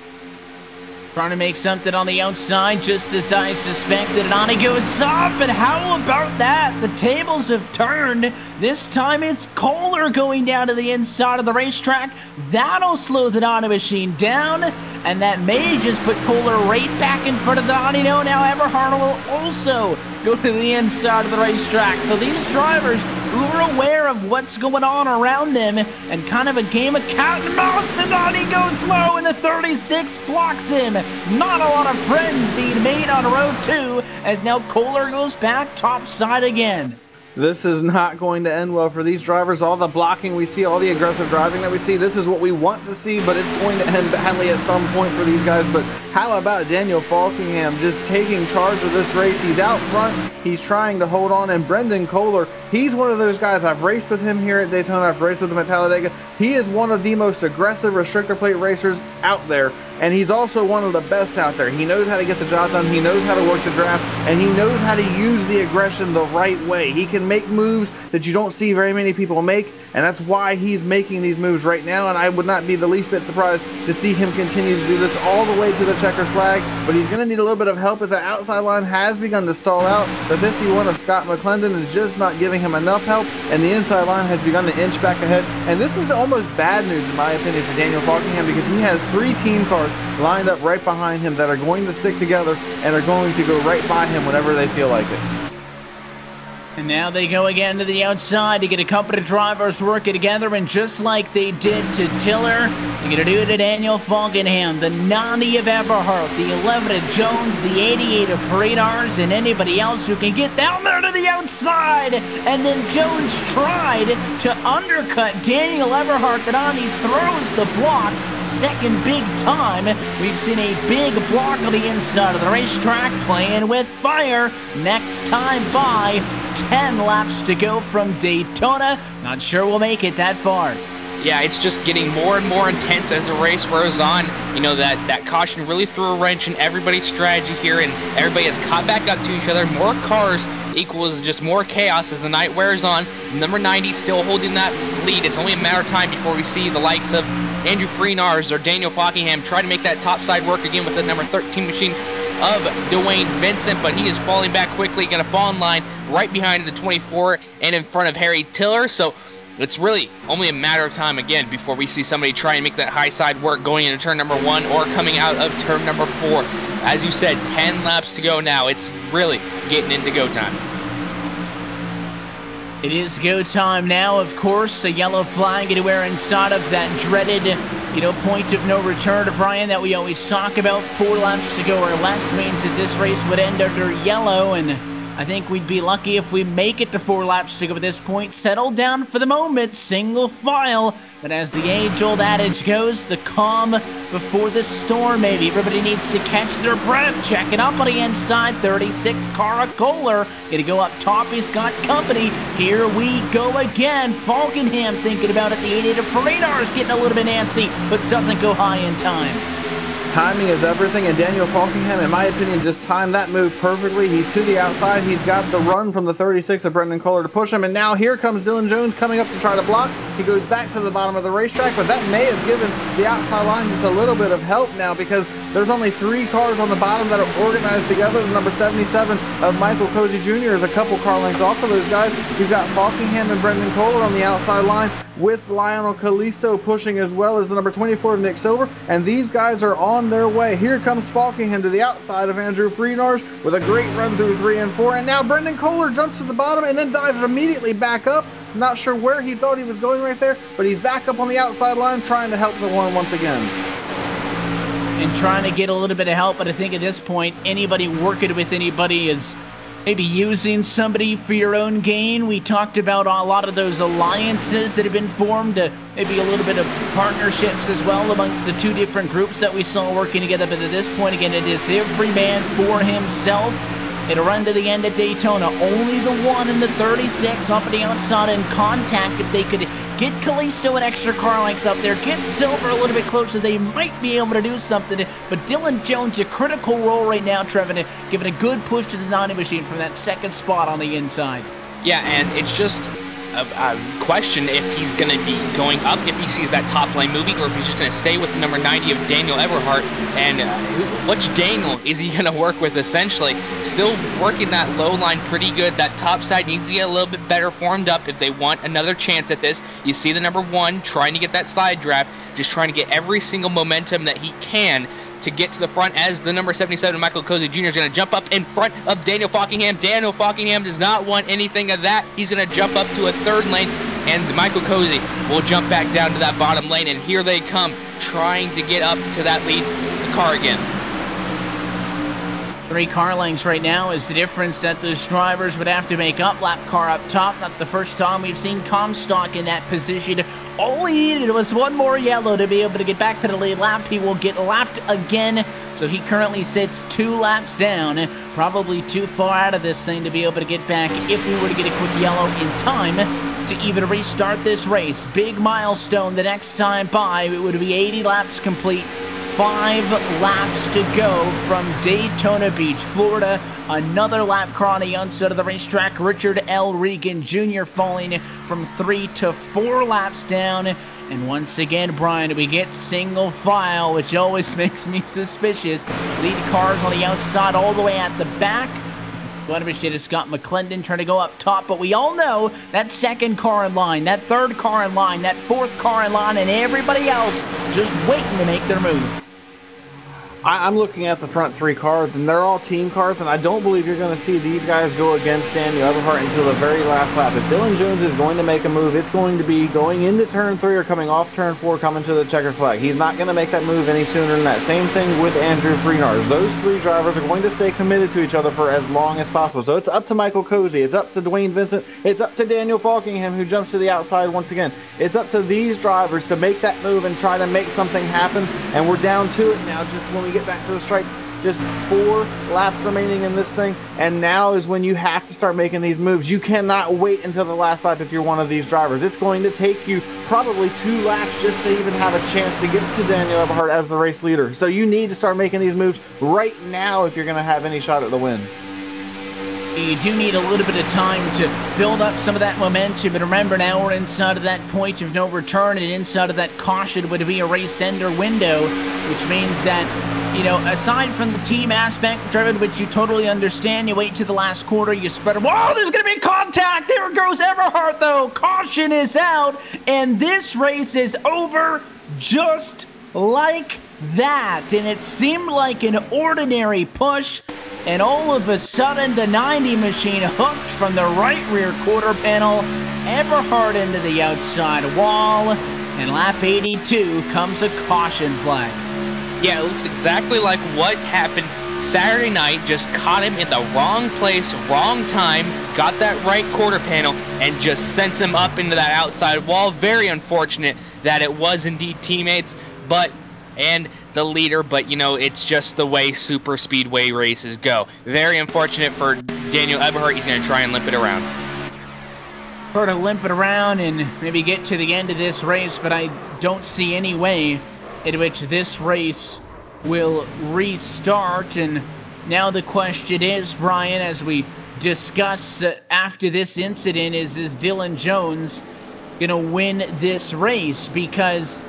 Trying to make something on the outside, just as I suspected. And on he goes up, and how about that? The tables have turned. This time it's Kohler going down to the inside of the racetrack. That'll slow the Donna machine down, and that may just put Kohler right back in front of the Donna. Now Eberhardt will also go to the inside of the racetrack. So these drivers who are aware of what's going on around them and kind of a game of cat and mouse, the Donnie goes low and the 36 blocks him. Not a lot of friends being made on row 2 as now Kohler goes back topside again. This is not going to end well for these drivers. All the blocking we see, all the aggressive driving that we see, this is what we want to see, but it's going to end badly at some point for these guys. But how about Daniel Falkingham just taking charge of this race? He's out front. He's trying to hold on. And Brendan Kohler, he's one of those guys. I've raced with him here at Daytona. I've raced with him at Talladega. He is one of the most aggressive restrictor plate racers out there. And he's also one of the best out there. He knows how to get the job done. He knows how to work the draft. And he knows how to use the aggression the right way. He can make moves that you don't see very many people make. And that's why he's making these moves right now. And I would not be the least bit surprised to see him continue to do this all the way to the checkered flag. But he's going to need a little bit of help as the outside line has begun to stall out. The 51 of Scott McClendon is just not giving him enough help. And the inside line has begun to inch back ahead. And this is almost bad news, in my opinion, for Daniel Falkingham, because he has 3 team cars lined up right behind him that are going to stick together and are going to go right by him whenever they feel like it. And now they go again to the outside to get a couple of drivers working together, and just like they did to Tiller, they're going to do it to Daniel Falkingham, the 90 of Eberhardt, the 11 of Jones, the 88 of Farinars, and anybody else who can get down there to the outside. And then Jones tried to undercut Daniel Eberhardt, that on he throws the block, second big time. We've seen a big block on the inside of the racetrack, playing with fire. Next time by, 10 laps to go from Daytona. Not sure we'll make it that far. Yeah, it's just getting more and more intense as the race wears on. You know, that caution really threw a wrench in everybody's strategy here, and everybody has caught back up to each other. More cars equals just more chaos as the night wears on. Number 90 still holding that lead. It's only a matter of time before we see the likes of Andrew Farinars or Daniel Falkingham try to make that topside work again with the number 13 machine of Dwayne Vincent, but he is falling back quickly, going to fall in line right behind the 24 and in front of Harry Tiller. So it's really only a matter of time again before we see somebody try and make that high side work going into turn number 1 or coming out of turn number 4. As you said, 10 laps to go now. It's really getting into go time. It is go time now, of course. A yellow flag anywhere inside of that dreaded, point of no return to Brian that we always talk about. 4 laps to go or less means that this race would end under yellow, and I think we'd be lucky if we make it to 4 laps to go at this point. Settle down for the moment, single file. But as the age-old adage goes, the calm before the storm, maybe. Everybody needs to catch their breath. Checking up on the inside, 36, Cara Kohler. Gonna go up top, he's got company. Here we go again. Falkenham thinking about it. The 88 of Freinar is getting a little bit antsy, but doesn't go high in time. Timing is everything, and Daniel Falkingham, in my opinion, just timed that move perfectly. He's to the outside. He's got the run from the 36 of Brendan Kohler to push him, and now here comes Dylan Jones coming up to try to block. He goes back to the bottom of the racetrack, but that may have given the outside line just a little bit of help now, because there's only 3 cars on the bottom that are organized together. The number 77 of Michael Cozy Jr. is a couple car lengths off of those guys. You've got Falkingham and Brendan Kohler on the outside line, with Lionel Callisto pushing, as well as the number 24 of Nick Silver, and these guys are on their way. Here comes Falkingham to the outside of Andrew Freenars with a great run through 3 and 4, and now Brendan Kohler jumps to the bottom and then dives immediately back up. Not sure where he thought he was going right there, but he's back up on the outside line trying to help the one once again. And trying to get a little bit of help, but I think at this point, anybody working with anybody is maybe using somebody for your own gain. We talked about a lot of those alliances that have been formed, maybe a little bit of partnerships as well amongst the 2 different groups that we saw working together. But at this point, again, it is every man for himself. It'll run to the end of Daytona. Only the 1 in the 36 up on the outside in contact. If they could get Callisto an extra car length up there, get Silver a little bit closer, they might be able to do something. But Dylan Jones, a critical role right now, Trevor, giving a good push to the 90 machine from that 2nd spot on the inside. Yeah, and it's just a question if he's going to be going up, if he sees that top lane moving, or if he's just going to stay with the number 90 of Daniel Eberhardt. And which Daniel is he going to work with, essentially? Still working that low line pretty good. That top side needs to get a little bit better formed up if they want another chance at this. You see the number 1 trying to get that side draft, just trying to get every single momentum that he can to get to the front, as the number 77, Michael Cozy Jr. is going to jump up in front of Daniel Falkingham. Daniel Falkingham does not want anything of that. He's going to jump up to a 3rd lane, and Michael Cozy will jump back down to that bottom lane, and here they come, trying to get up to that lead car again. 3 car lengths right now is the difference that those drivers would have to make up. Lap car up top, not the first time we've seen Comstock in that position. All he needed was 1 more yellow to be able to get back to the lead lap. He will get lapped again, so he currently sits 2 laps down. Probably too far out of this thing to be able to get back if we were to get a quick yellow in time to even restart this race. Big milestone the next time by. It would be 80 laps complete. 5 laps to go from Daytona Beach, Florida. Another lap car on the outside of the racetrack. Richard L. Regan Jr. falling from 3 to 4 laps down. And once again, Brian, we get single file, which always makes me suspicious. Lead cars on the outside all the way at the back. It's Scott McClendon trying to go up top, but we all know that 2nd car in line, that 3rd car in line, that 4th car in line, and everybody else just waiting to make their move. I'm looking at the front 3 cars, and they're all team cars, and I don't believe you're going to see these guys go against Daniel Eberhardt until the very last lap. If Dylan Jones is going to make a move, it's going to be going into turn 3 or coming off turn 4, coming to the checkered flag. He's not going to make that move any sooner than that. Same thing with Andrew Freenars. Those 3 drivers are going to stay committed to each other for as long as possible. So it's up to Michael Cozy, it's up to Dwayne Vincent, it's up to Daniel Falkingham, who jumps to the outside once again. It's up to these drivers to make that move and try to make something happen, and we're down to it now just when we get back to the strike. Just 4 laps remaining in this thing, and now is when you have to start making these moves. You cannot wait until the last lap if you're one of these drivers. It's going to take you probably 2 laps just to even have a chance to get to Daniel Eberhardt as the race leader. So you need to start making these moves right now if you're going to have any shot at the win. You do need a little bit of time to build up some of that momentum, but remember, now we're inside of that point of no return, and inside of that caution would be a race ender window, which means that, you know, aside from the team aspect, Trevor, which you totally understand, you wait to the last quarter, you spread them. Whoa, there's going to be contact! There goes Eberhardt, though! Caution is out, and this race is over just like that. And it seemed like an ordinary push, and all of a sudden the 90 machine hooked from the right rear quarter panel. Eberhardt into the outside wall, and lap 82 comes a caution flag. Yeah, it looks exactly like what happened Saturday night just caught him in the wrong place, wrong time, got that right quarter panel, and just sent him up into that outside wall. Very unfortunate that it was indeed teammates, and the leader, but you know, it's just the way super speedway races go. Very unfortunate for Daniel Eberhardt. He's going to try and limp it around. Sort of limp it around and maybe get to the end of this race, but I don't see any way in which this race will restart. And now the question is, Brian, as we discuss after this incident, is Dylan Jones going to win this race? Because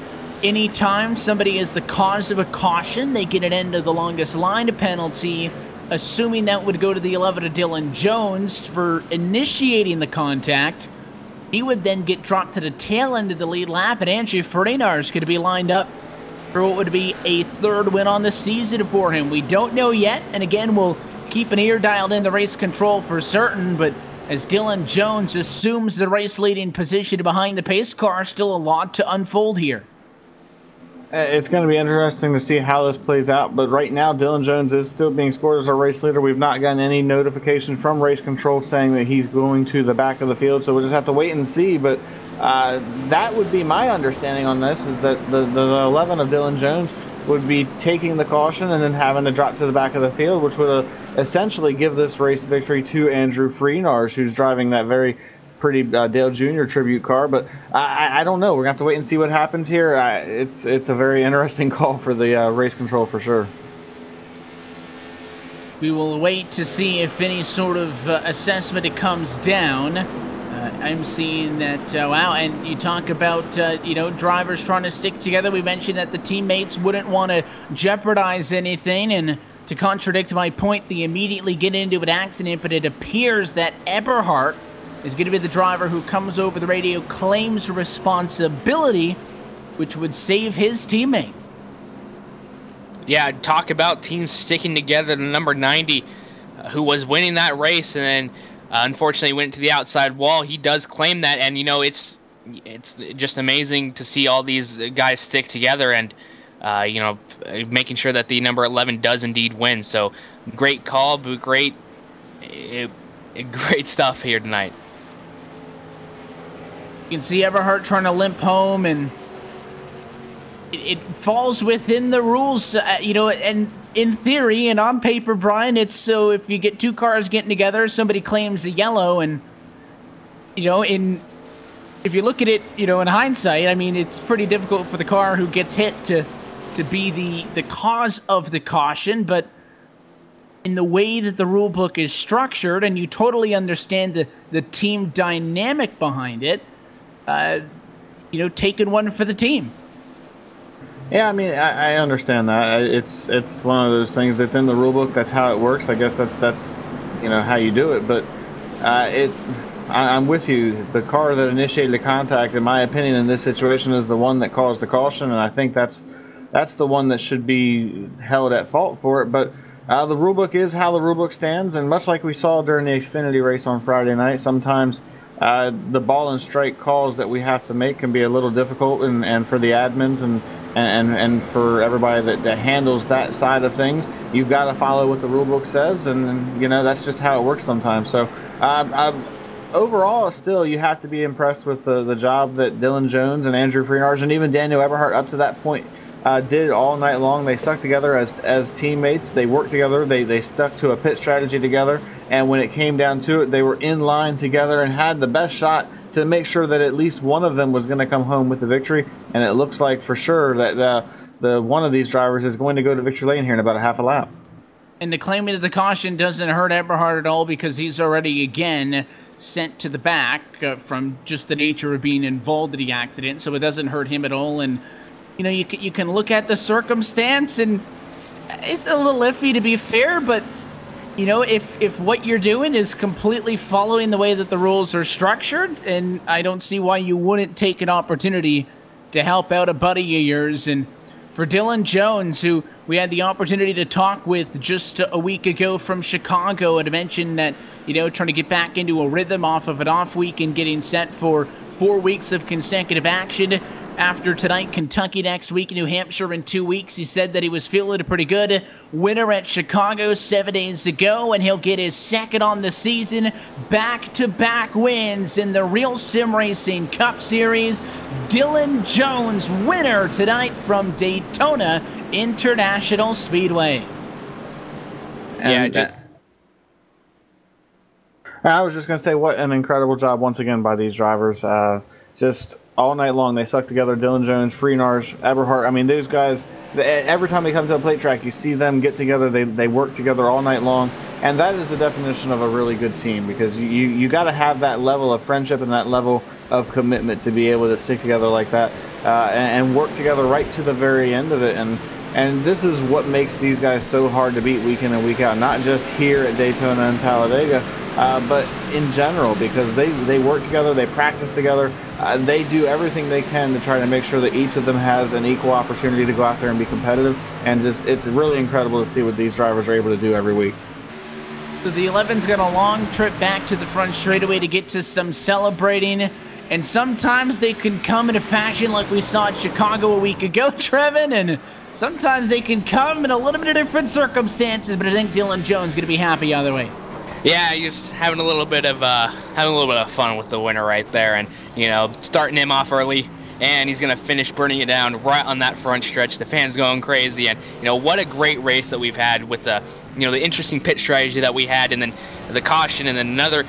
anytime somebody is the cause of a caution, they get an end of the longest line penalty. Assuming that would go to the 11 of Dylan Jones for initiating the contact, he would then get dropped to the tail end of the lead lap, and Andrew Frenar is going to be lined up for what would be a third win on the season for him. We don't know yet, and again, we'll keep an ear dialed in the race control for certain, but as Dylan Jones assumes the race leading position behind the pace car, still a lot to unfold here. It's going to be interesting to see how this plays out, but right now Dylan Jones is still being scored as our race leader. We've not gotten any notification from race control saying that he's going to the back of the field, so we'll just have to wait and see. But that would be my understanding on this, is that the 11 of Dylan Jones would be taking the caution and then having to drop to the back of the field, which would essentially give this race victory to Andrew Freenars, who's driving that very pretty Dale Jr. tribute car. But I don't know. We're going to have to wait and see what happens here. It's a very interesting call for the race control for sure. We will wait to see if any sort of assessment it comes down. I'm seeing that, wow, and you talk about, you know, drivers trying to stick together. We mentioned that the teammates wouldn't want to jeopardize anything, and to contradict my point, they immediately get into an accident, but it appears that Eberhardt is going to be the driver who comes over the radio, claims responsibility, which would save his teammate. Yeah, talk about teams sticking together. The number 90, who was winning that race, and then unfortunately went to the outside wall. He does claim that, and you know, it's just amazing to see all these guys stick together and you know, making sure that the number 11 does indeed win. So great call, but great stuff here tonight. You can see Eberhardt trying to limp home, and it falls within the rules, you know, and in theory and on paper, Brian, it's so if you get two cars getting together, somebody claims the yellow, and, you know, if you look at it, you know, in hindsight, I mean, it's pretty difficult for the car who gets hit to be the cause of the caution, but in the way that the rule book is structured, and you totally understand the team dynamic behind it, you know, taking one for the team. Yeah, I mean, I understand that. It's one of those things that's in the rule book. That's how it works. I guess that's you know, how you do it. But I'm with you. The car that initiated the contact, in my opinion, in this situation, is the one that caused the caution, and I think that's the one that should be held at fault for it. But the rule book is how the rule book stands, and much like we saw during the Xfinity race on Friday night, sometimes the ball and strike calls that we have to make can be a little difficult, and for the admins and for everybody that handles that side of things, you've got to follow what the rule book says, and you know, that's just how it works sometimes. So overall, still, you have to be impressed with the job that Dylan Jones and Andrew Freenars and even Daniel Eberhardt up to that point did all night long. They stuck together as teammates. They worked together. They stuck to a pit strategy together, and when it came down to it, they were in line together and had the best shot to make sure that at least one of them was going to come home with the victory. And it looks like for sure that the one of these drivers is going to go to victory lane here in about a half a lap. And the claiming of the caution doesn't hurt Eberhardt at all, because he's already again sent to the back from just the nature of being involved in the accident, so it doesn't hurt him at all. And you know, you can look at the circumstance, and it's a little iffy, to be fair, but you know, if what you're doing is completely following the way that the rules are structured, and I don't see why you wouldn't take an opportunity to help out a buddy of yours. And for Dylan Jones, who we had the opportunity to talk with just a week ago from Chicago, and mentioned that, you know, trying to get back into a rhythm off of an off week and getting set for 4 weeks of consecutive action, After tonight, Kentucky next week, New Hampshire in 2 weeks. He said that he was feeling pretty good. Winner at Chicago 7 days ago, and he'll get his second on the season. Back-to-back wins in the Real Sim Racing Cup Series. Dylan Jones, winner tonight from Daytona International Speedway. I was just going to say, what an incredible job once again by these drivers. Just all night long, they stuck together. Dylan Jones, Freenarge, Eberhardt. I mean, those guys, every time they come to a plate track, you see them get together. They work together all night long. And that is the definition of a really good team, because you got to have that level of friendship and that level of commitment to be able to stick together like that and work together right to the very end of it. And this is what makes these guys so hard to beat week in and week out, not just here at Daytona and Talladega, but in general, because they work together, they practice together, they do everything they can to try to make sure that each of them has an equal opportunity to go out there and be competitive. And it's really incredible to see what these drivers are able to do every week. So the 11's got a long trip back to the front straightaway to get to some celebrating. And sometimes they can come in a fashion like we saw at Chicago a week ago, Trevin, and sometimes they can come in a little bit of different circumstances, but I think Dylan Jones is going to be happy either way. Yeah, he's having a little bit of fun with the winner right there, and starting him off early, and he's gonna finish burning it down right on that front stretch. The fans going crazy, and what a great race that we've had with the the interesting pit strategy that we had, and then the caution, and then another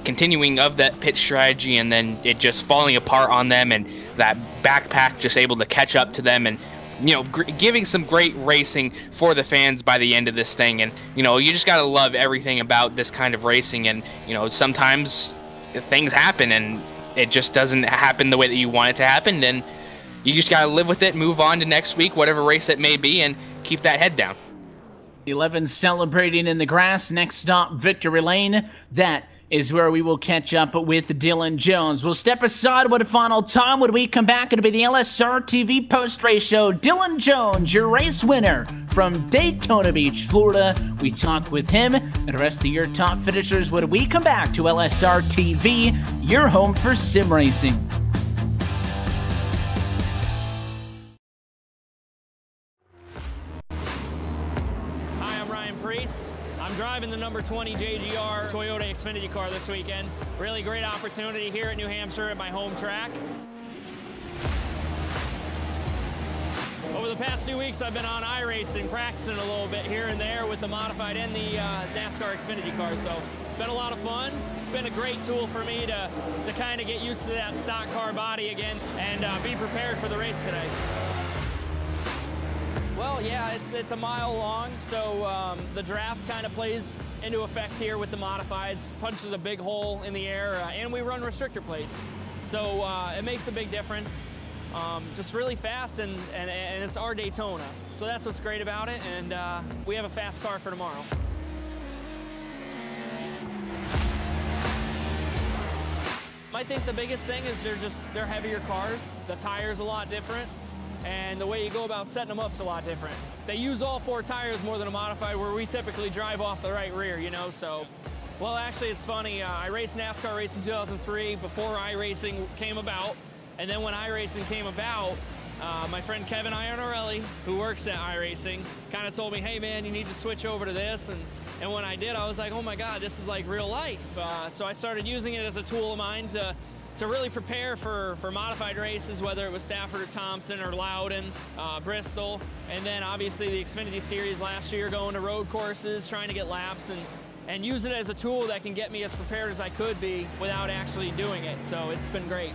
continuing of that pit strategy, and then it just falling apart on them, and that backpack just able to catch up to them, and giving some great racing for the fans by the end of this thing. And you just gotta love everything about this kind of racing. And sometimes things happen and it just doesn't happen the way that you want it to happen, and you just gotta live with it, move on to next week, whatever race it may be, and keep that head down. 11 celebrating in the grass. Next stop, Victory Lane. That is where we will catch up with Dylan Jones. We'll step aside with a final time. When we come back, it'll be the LSRTV post-race show. Dylan Jones, your race winner from Daytona Beach, Florida. We talk with him and the rest of your top finishers when we come back to LSRTV, your home for sim racing. I'm driving the number 20 JGR Toyota Xfinity car this weekend. Really great opportunity here at New Hampshire at my home track. Over the past 2 weeks, I've been on iRacing, practicing a little bit here and there with the modified and the NASCAR Xfinity car. So it's been a lot of fun. It's been a great tool for me to kind of get used to that stock car body again and be prepared for the race today. Well, yeah, it's a mile long, so the draft kind of plays into effect here with the modifieds. Punches a big hole in the air, and we run restrictor plates. So it makes a big difference. Just really fast, and it's our Daytona. So that's what's great about it, and we have a fast car for tomorrow. I think the biggest thing is they're heavier cars. The tire's a lot different. And the way you go about setting them up is a lot different. They use all 4 tires more than a modified, where we typically drive off the right rear, so. Well, actually, it's funny. I raced NASCAR race in 2003 before iRacing came about. And then when iRacing came about, my friend Kevin Iannarelli, who works at iRacing, kind of told me, hey, man, you need to switch over to this. And when I did, I was like, oh, my God, this is like real life. So I started using it as a tool of mine to really prepare for modified races, whether it was Stafford or Thompson or Loudon, Bristol, and then obviously the Xfinity Series last year, going to road courses, trying to get laps, and use it as a tool that can get me as prepared as I could be without actually doing it. So it's been great.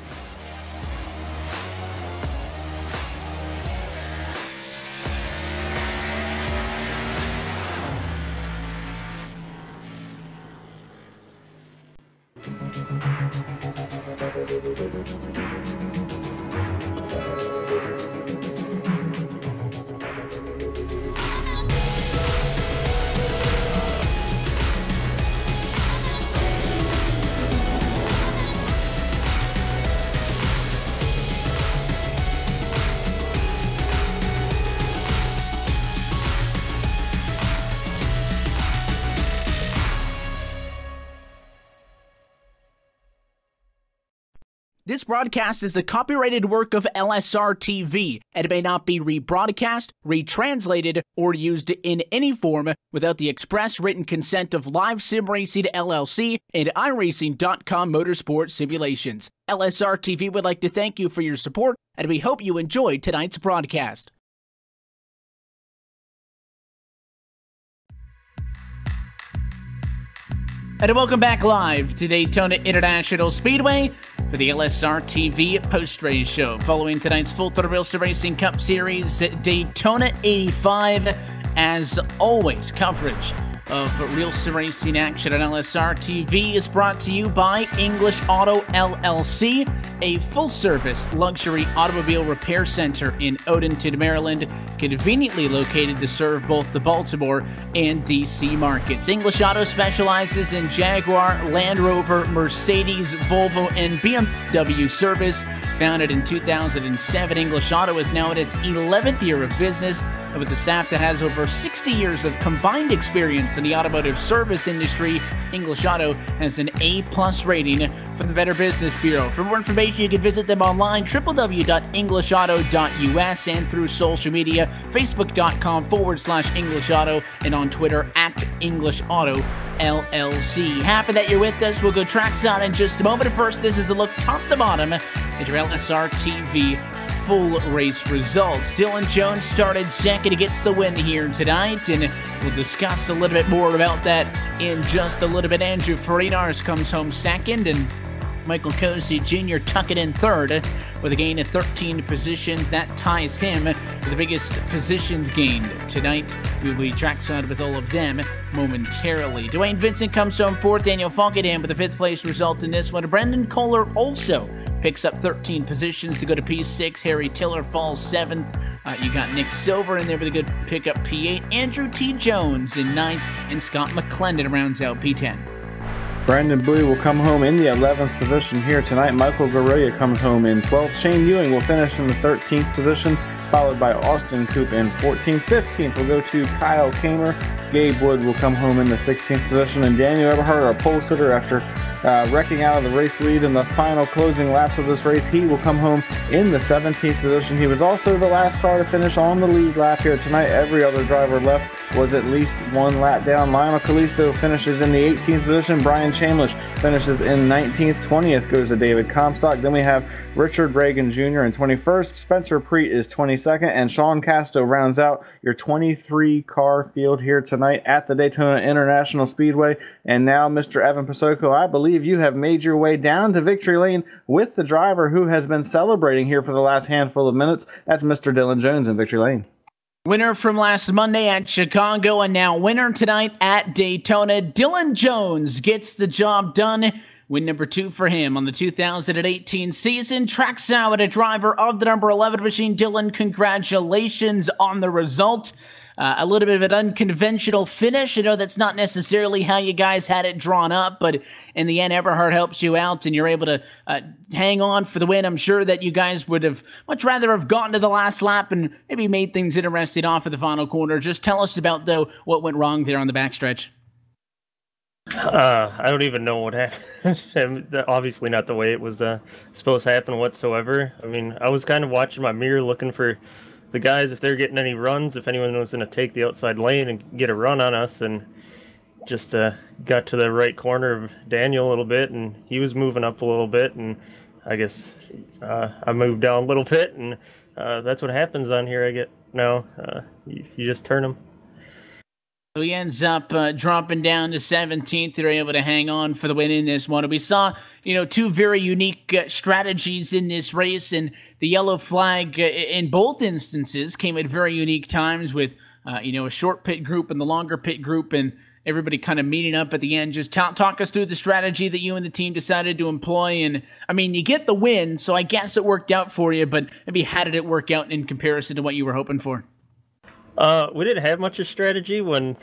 This broadcast is the copyrighted work of LSRTV and may not be rebroadcast, retranslated, or used in any form without the express written consent of Live Sim Racing L.L.C. and iRacing.com Motorsport Simulations. LSRTV would like to thank you for your support, and we hope you enjoyed tonight's broadcast. And welcome back live to Daytona International Speedway for the LSRTV post-race show. Following tonight's Full Throttle Racing Cup Series Daytona 85, as always, coverage of real sim racing action on LSRTV is brought to you by English Auto L.L.C., a full-service luxury automobile repair center in Odenton, Maryland, conveniently located to serve both the Baltimore and D.C. markets. English Auto specializes in Jaguar, Land Rover, Mercedes, Volvo, and BMW service. Founded in 2007, English Auto is now in its 11th year of business, and with a staff that has over 60 years of combined experience in the automotive service industry, English Auto has an A+ rating from the Better Business Bureau. For more information, you can visit them online, www.englishauto.us, and through social media, facebook.com/English Auto, and on Twitter @English Auto LLC. Happy that you're with us. We'll go trackside in just a moment. First, this is a look top to bottom at your LSRTV full race results. Dylan Jones started second. He gets the win here tonight, and we'll discuss a little bit more about that in just a little bit. Andrew Farinars comes home second, and Michael Cozy Jr. tuck it in third with a gain of 13 positions. That ties him for the biggest positions gained tonight. We'll be trackside with all of them momentarily. Dwayne Vincent comes home fourth. Daniel Falkenham with a fifth place result in this one. Brendan Kohler also picks up 13 positions to go to P6. Harry Tiller falls seventh. You got Nick Silver in there with a good pickup P8. Andrew T. Jones in ninth, and Scott McClendon rounds out P10. Brandon Bowie will come home in the 11th position here tonight. Michael Goroya comes home in 12th. Shane Ewing will finish in the 13th position, followed by Austin Coop in 14th. 15th will go to Kyle Kamer. Gabe Wood will come home in the 16th position, and Daniel Eberhardt, our pole sitter, after wrecking out of the race lead in the final closing laps of this race, he will come home in the 17th position. He was also the last car to finish on the lead lap here tonight. Every other driver left was at least one lap down. Lionel Kalisto finishes in the 18th position. Brian Chambliss finishes in 19th. 20th goes to David Comstock. Then we have Richard Reagan Jr. in 21st. Spencer Preet is 22nd, and Sean Casto rounds out your 23 car field here tonight at the Daytona International Speedway. And now, Mr. Evan Pasoko, I believe you have made your way down to victory lane with the driver who has been celebrating here for the last handful of minutes. That's Mr. Dylan Jones in victory lane. Winner from last Monday at Chicago, and now winner tonight at Daytona. Dylan Jones gets the job done. Win number 2 for him on the 2018 season. Trackside with a driver of the number 11 machine. Dylan, congratulations on the result. A little bit of an unconventional finish. I know that's not necessarily how you guys had it drawn up, but in the end, Eberhard helps you out, and you're able to hang on for the win. I'm sure that you guys would have much rather have gotten to the last lap and maybe made things interesting off of the final corner. Just tell us about, though, what went wrong there on the backstretch. I don't even know what happened. Obviously not the way it was supposed to happen whatsoever. I mean, I was kind of watching my mirror looking for the guys, if they're getting any runs, if anyone was going to take the outside lane and get a run on us, and just got to the right corner of Daniel a little bit, and he was moving up a little bit, and I guess I moved down a little bit, and that's what happens on here. You just turn them. So he ends up dropping down to 17th. They're able to hang on for the win in this one. We saw, two very unique strategies in this race, and the yellow flag in both instances came at very unique times with, a short pit group and the longer pit group, and everybody kind of meeting up at the end. Just talk us through the strategy that you and the team decided to employ. And, I mean, you get the win, so I guess it worked out for you, but maybe how did it work out in comparison to what you were hoping for? We didn't have much of strategy when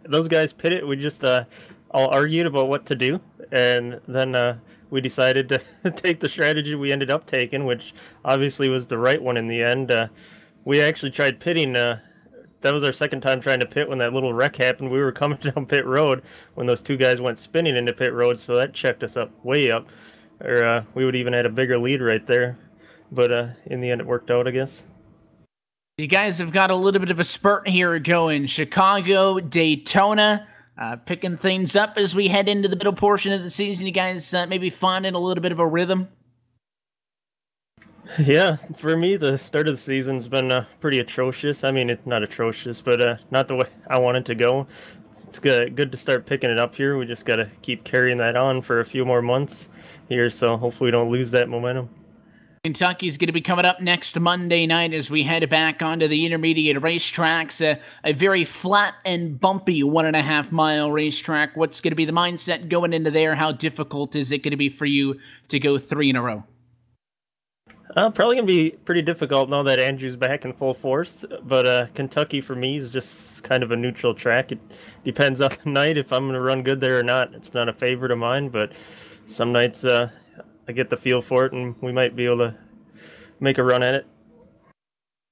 those guys pitted. We just all argued about what to do, and then we decided to take the strategy we ended up taking, which obviously was the right one in the end. We actually tried pitting. That was our second time trying to pit when that little wreck happened. We were coming down pit road when those two guys went spinning into pit road, so that checked us up way up. or we would even had a bigger lead right there. But in the end, it worked out, I guess. You guys have got a little bit of a spurt here going. Chicago, Daytona, picking things up as we head into the middle portion of the season. You guys maybe finding a little bit of a rhythm? Yeah, for me, the start of the season's been pretty atrocious. I mean, it's not atrocious, but not the way I want it to go. It's good to start picking it up here. We just got to keep carrying that on for a few more months here, so hopefully we don't lose that momentum. Kentucky's going to be coming up next Monday night as we head back onto the intermediate racetracks. A very flat and bumpy 1.5-mile racetrack. What's going to be the mindset going into there? How difficult is it going to be for you to go 3 in a row? Probably going to be pretty difficult now that Andrew's back in full force, but Kentucky for me is just kind of a neutral track. It depends on the night if I'm going to run good there or not. It's not a favorite of mine, but some nights I get the feel for it, and we might be able to make a run at it.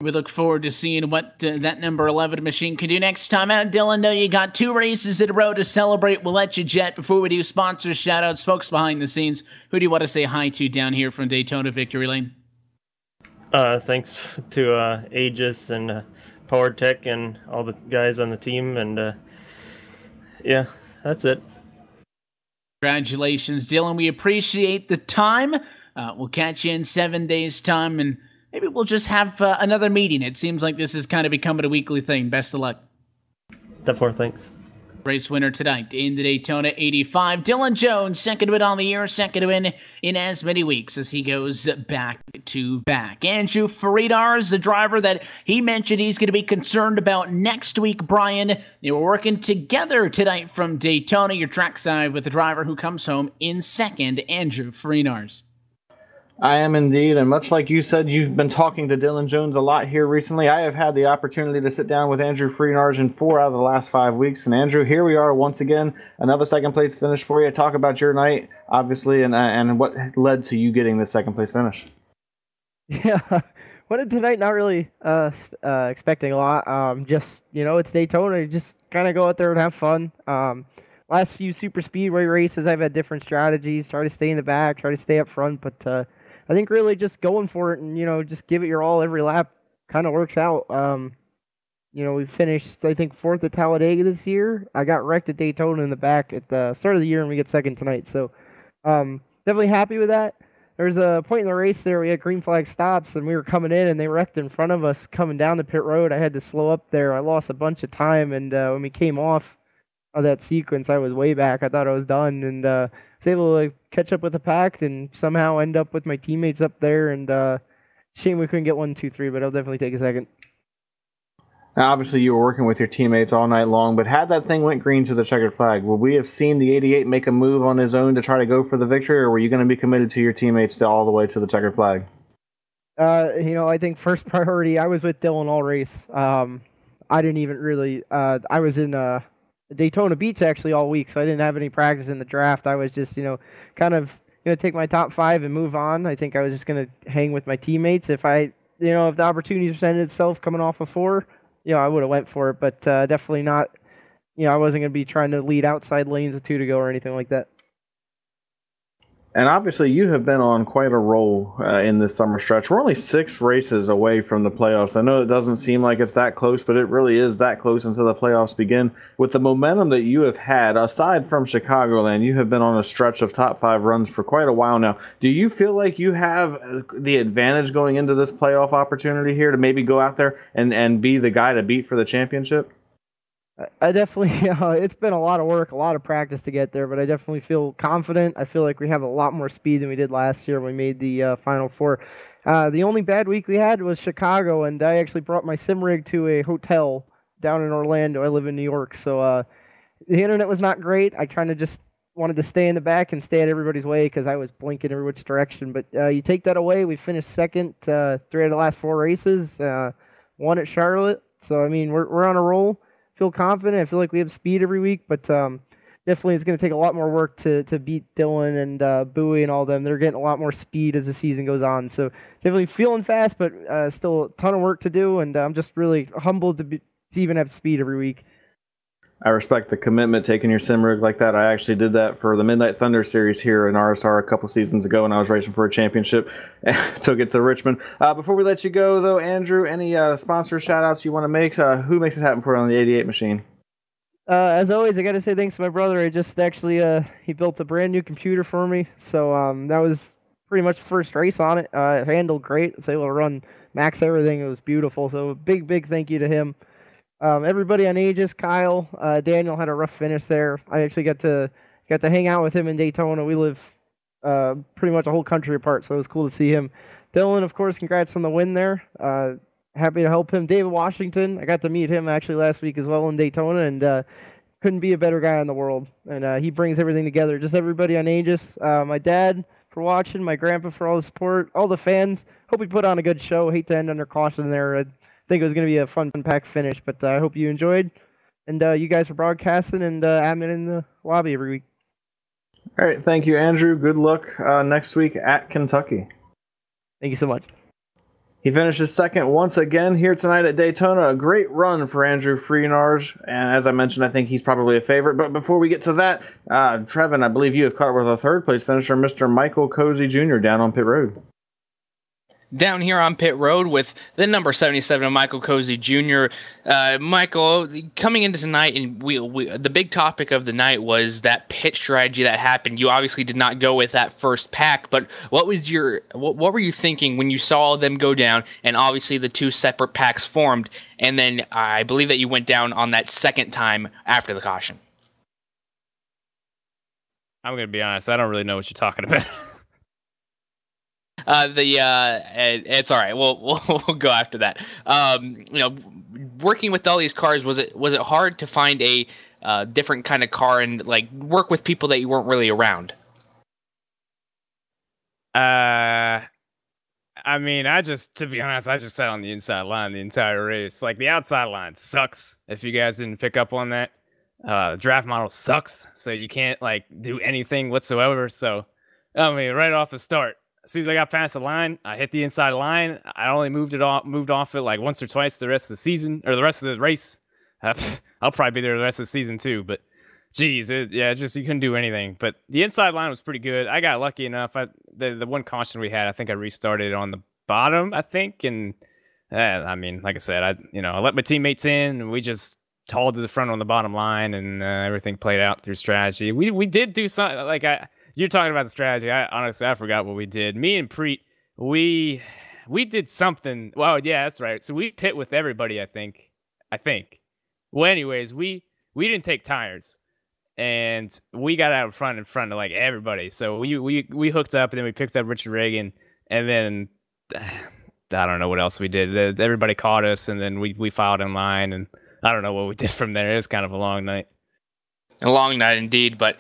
We look forward to seeing what that number 11 machine can do next time out. Dylan, know you got 2 races in a row to celebrate. We'll let you jet. Before we do sponsors, shout-outs, folks behind the scenes, who do you want to say hi to down here from Daytona Victory Lane? Thanks to Aegis and Power Tech and all the guys on the team, and yeah, that's it. Congratulations, Dylan. We appreciate the time. We'll catch you in 7 days' time, and maybe we'll just have another meeting. It seems like this is kind of becoming a weekly thing. Best of luck. Thanks. Race winner tonight in the Daytona 85. Dylan Jones, second win on the year, second win in as many weeks as he goes back to back. Andrew Faridar is the driver that he mentioned he's going to be concerned about next week, Brian. They were working together tonight from Daytona. Your trackside with the driver who comes home in second, Andrew Faridar. I am indeed, and much like you said, you've been talking to Dylan Jones a lot here recently. I have had the opportunity to sit down with Andrew Freenarge in 4 out of the last 5 weeks. And Andrew, here we are once again, another second place finish for you. Talk about your night, obviously, and what led to you getting the second place finish. Yeah, what did tonight? Not really expecting a lot. Just, it's Daytona. You just kind of go out there and have fun. Last few super speedway races, I've had different strategies. Try to stay in the back, try to stay up front, but I think really just going for it and, just give it your all every lap kind of works out. We finished, I think, 4th at Talladega this year. I got wrecked at Daytona in the back at the start of the year, and we get second tonight. So definitely happy with that. There was a point in the race there we had green flag stops, and we were coming in, and they wrecked in front of us coming down the pit road. I had to slow up there. I lost a bunch of time, and when we came off of that sequence, I was way back. I thought I was done, and was able to catch up with the pack and somehow end up with my teammates up there. And shame we couldn't get 1, 2, 3, but I'll definitely take a second. Now, obviously, you were working with your teammates all night long, but had that thing went green to the checkered flag, would we have seen the 88 make a move on his own to try to go for the victory, or were you going to be committed to your teammates all the way to the checkered flag? I think first priority, I was with Dylan all race. I didn't even really, I was in Daytona Beach actually all week, so I didn't have any practice in the draft. I was just, kind of going to take my top 5 and move on. I think I was just going to hang with my teammates. If if the opportunity presented itself coming off of 4, I would have went for it, but definitely not, I wasn't going to be trying to lead outside lanes with 2 to go or anything like that. And obviously, you have been on quite a roll in this summer stretch. We're only 6 races away from the playoffs. I know it doesn't seem like it's that close, but it really is that close until the playoffs begin. With the momentum that you have had, aside from Chicagoland, you have been on a stretch of top 5 runs for quite a while now. Do you feel like you have the advantage going into this playoff opportunity here to maybe go out there and be the guy to beat for the championship? I definitely, it's been a lot of work, a lot of practice to get there, but I definitely feel confident. I feel like we have a lot more speed than we did last year when we made the Final Four. The only bad week we had was Chicago, and I actually brought my sim rig to a hotel down in Orlando. I live in New York, so the internet was not great. I kind of just wanted to stay in the back and stay at everybody's way because I was blinking every which direction. But you take that away, we finished second 3 out of the last 4 races, 1 at Charlotte. So, I mean, we're on a roll. Feel confident. I feel like we have speed every week, but definitely it's going to take a lot more work to beat Dylan and Bowie and all them. They're getting a lot more speed as the season goes on. So definitely feeling fast, but still a ton of work to do, and I'm just really humbled to even have speed every week. I respect the commitment, taking your sim rig like that. I actually did that for the Midnight Thunder series here in RSR a couple seasons ago, and I was racing for a championship. Took it to Richmond. Before we let you go, though, Andrew, any sponsor shout-outs you want to make? Who makes it happen for you on the 88 machine? As always, I got to say thanks to my brother. I just actually, he built a brand new computer for me. So that was pretty much the first race on it. It handled great. I was able to run max everything. It was beautiful. So a big, big thank you to him. Everybody on Aegis, Kyle, Daniel had a rough finish there. I actually got to hang out with him in Daytona. We live pretty much a whole country apart, so it was cool to see him. Dylan, of course, congrats on the win there. Happy to help him. David Washington, I got to meet him actually last week as well in Daytona, and couldn't be a better guy in the world. And he brings everything together. Just everybody on Aegis. My dad for watching, my grandpa for all the support, all the fans. Hope we put on a good show. Hate to end under caution there. I think it was going to be a fun packed finish, but I hope you enjoyed. And you guys for broadcasting and admin in the lobby every week. All right, thank you, Andrew. Good luck next week at Kentucky. Thank you so much. He finishes second once again here tonight at Daytona. A great run for Andrew Freenarge, and as I mentioned, I think he's probably a favorite. But before we get to that, Trevin, I believe you have caught with a third-place finisher, Mr. Michael Cozy Jr. down on pit road. Down here on pit road with the number 77 of Michael Cozy Jr. Michael, coming into tonight, and the big topic of the night was that pit strategy that happened. You obviously did not go with that first pack, but what were you thinking when you saw them go down, and obviously the two separate packs formed, and then I believe that you went down on that second time after the caution? I'm going to be honest, I don't really know what you're talking about. It's all right. We'll go after that. Working with all these cars, was it hard to find a different kind of car and like work with people that you weren't really around? I mean, to be honest, I just sat on the inside line the entire race. Like, the outside line sucks. If you guys didn't pick up on that, draft model sucks. So you can't like do anything whatsoever. So, I mean, right off the start, as soon as I got past the line, I hit the inside line. I only moved off it like once or twice the rest of the season, or the rest of the race. I'll probably be there the rest of the season too, but geez, you couldn't do anything. But the inside line was pretty good. I got lucky enough. The one caution we had, I think I restarted on the bottom, I think. And I mean, like I said, I let my teammates in, and we just hauled to the front on the bottom line, and everything played out through strategy. We did do something like you're talking about the strategy. I forgot what we did. Me and Preet, we did something. Well, yeah, that's right. So we pit with everybody, I think. Well, anyways, we didn't take tires, and we got out in front of like everybody. So we hooked up, and then we picked up Richard Reagan, and then I don't know what else we did. Everybody caught us, and then we filed in line, and I don't know what we did from there. It was kind of a long night. A long night indeed, but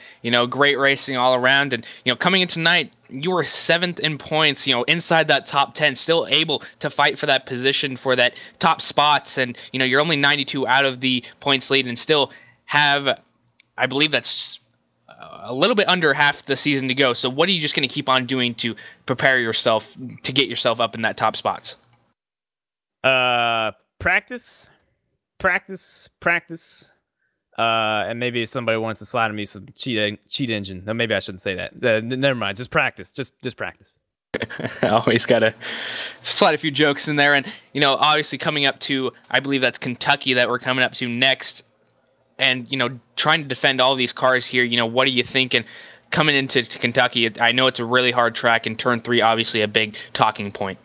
great racing all around. And coming into tonight, you were 7th in points. Inside that top 10, still able to fight for that position for that top spots. And you're only 92 out of the points lead, and still have, I believe that's a little bit under half the season to go. So what are you just going to keep on doing to prepare yourself to get yourself up in that top spots? Practice. And maybe if somebody wants to slide me some cheat engine. No, maybe I shouldn't say that. Never mind. Just practice. Just practice. Always gotta slide a few jokes in there. And obviously coming up to, I believe that's Kentucky that we're coming up to next. And trying to defend all these cars here. What are you thinking coming into Kentucky? I know it's a really hard track, and turn 3 obviously a big talking point.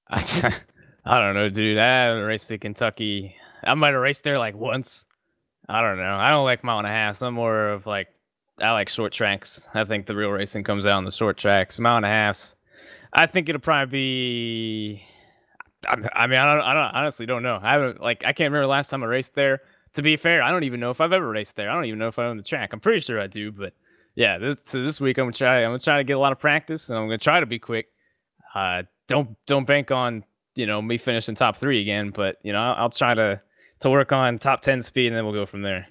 I don't know, dude. I haven't raced at Kentucky. I might have raced there like once. I don't know. I don't like mile and a half. I'm more of like, I like short tracks. I think the real racing comes out on the short tracks. Mile and a halves, I think it'll probably be. I mean, I honestly don't know. I can't remember the last time I raced there. To be fair, I don't even know if I've ever raced there. I don't even know if I own the track. I'm pretty sure I do, but yeah, this week I'm gonna try to get a lot of practice, and I'm gonna try to be quick. Don't bank on me finishing top 3 again, but I'll try to work on top 10 speed, and then we'll go from there.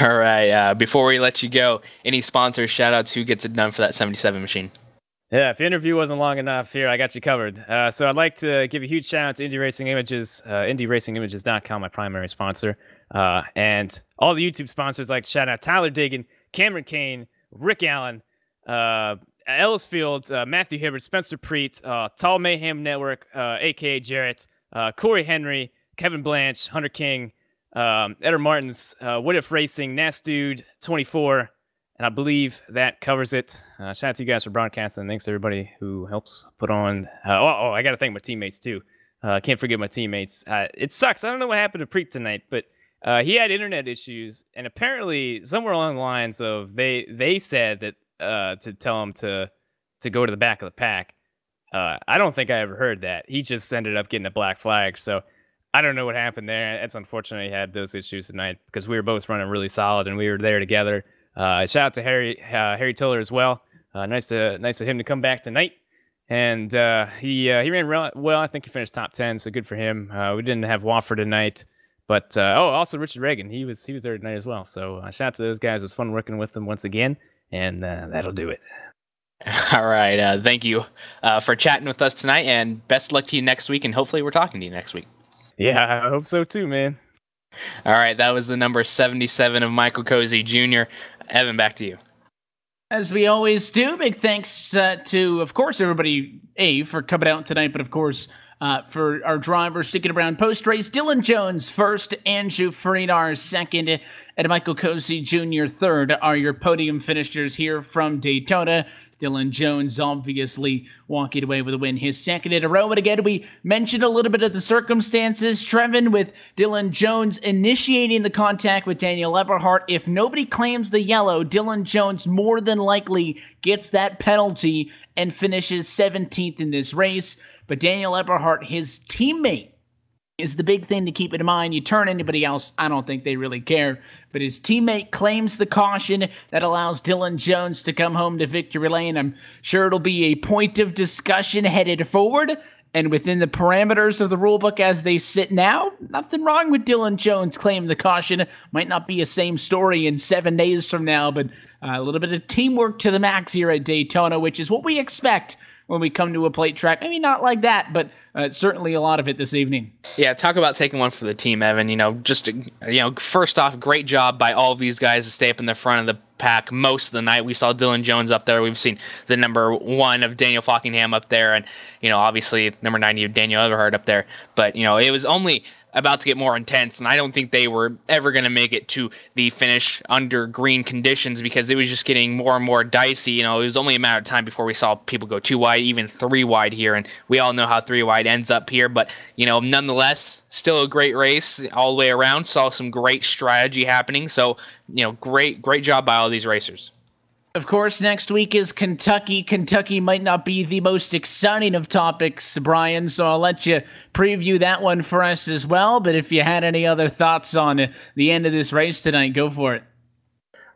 All right. Before we let you go, any sponsors, shout outs, who gets it done for that 77 machine? Yeah, if the interview wasn't long enough, here I got you covered. So I'd like to give a huge shout out to Indie Racing Images, IndieRacingImages.com, my primary sponsor, and all the YouTube sponsors. Like to shout out Tyler Diggin, Cameron Kane, Rick Allen, Ellis Fields, Matthew Hibbert, Spencer Preet, Tall Mayhem Network, aka Jarrett, Corey Henry, Kevin Blanche, Hunter King, Eder Martins, What If Racing, Nastude 24. And I believe that covers it. Shout out to you guys for broadcasting. Thanks to everybody who helps put on. I got to thank my teammates, too. Can't forget my teammates. It sucks. I don't know what happened to Preet tonight, but he had internet issues. And apparently, somewhere along the lines of they said that to tell him to go to the back of the pack. I don't think I ever heard that. He just ended up getting a black flag. So I don't know what happened there. It's unfortunate he had those issues tonight because we were both running really solid and we were there together. Shout out to Harry Tiller as well. Nice of him to come back tonight, and he ran well. I think he finished top 10, so good for him. We didn't have Wofford tonight, but also Richard Reagan. He was there tonight as well. So shout out to those guys. It was fun working with them once again, and that'll do it. All right, thank you for chatting with us tonight, and best luck to you next week. And hopefully, we're talking to you next week. Yeah, I hope so too, man. All right, that was the number 77 of Michael Cozy Jr. Evan, back to you. As we always do, big thanks to, of course, everybody, for coming out tonight, but of course, for our drivers sticking around post-race. Dylan Jones first, Andrew Friedar second, and Michael Cozy Jr. third are your podium finishers here from Daytona. Dylan Jones obviously walking away with a win, his second in a row. But again, we mentioned a little bit of the circumstances, Trevin, with Dylan Jones initiating the contact with Daniel Eberhardt. If nobody claims the yellow, Dylan Jones more than likely gets that penalty and finishes 17th in this race. But Daniel Eberhardt, his teammate, is the big thing to keep in mind. You turn anybody else, I don't think they really care. But his teammate claims the caution that allows Dylan Jones to come home to victory lane. I'm sure it'll be a point of discussion headed forward. And within the parameters of the rulebook as they sit now, nothing wrong with Dylan Jones claiming the caution. Might not be a same story in 7 days from now, but a little bit of teamwork to the max here at Daytona, which is what we expect when we come to a plate track. Maybe not like that, but certainly a lot of it this evening. Yeah, talk about taking one for the team, Evan. First off, great job by all of these guys to stay up in the front of the pack most of the night. We saw Dylan Jones up there. We've seen the number 1 of Daniel Fockingham up there, and obviously number 90 of Daniel Eberhardt up there. But it was only about to get more intense, and I don't think they were ever going to make it to the finish under green conditions because it was just getting more and more dicey. It was only a matter of time before we saw people go 2 wide, even 3 wide here, and we all know how 3 wide ends up here. But nonetheless, still a great race all the way around. Saw some great strategy happening. So great job by all these racers. Of course, next week is Kentucky. Kentucky might not be the most exciting of topics, Brian, so I'll let you preview that one for us as well. But if you had any other thoughts on the end of this race tonight, go for it.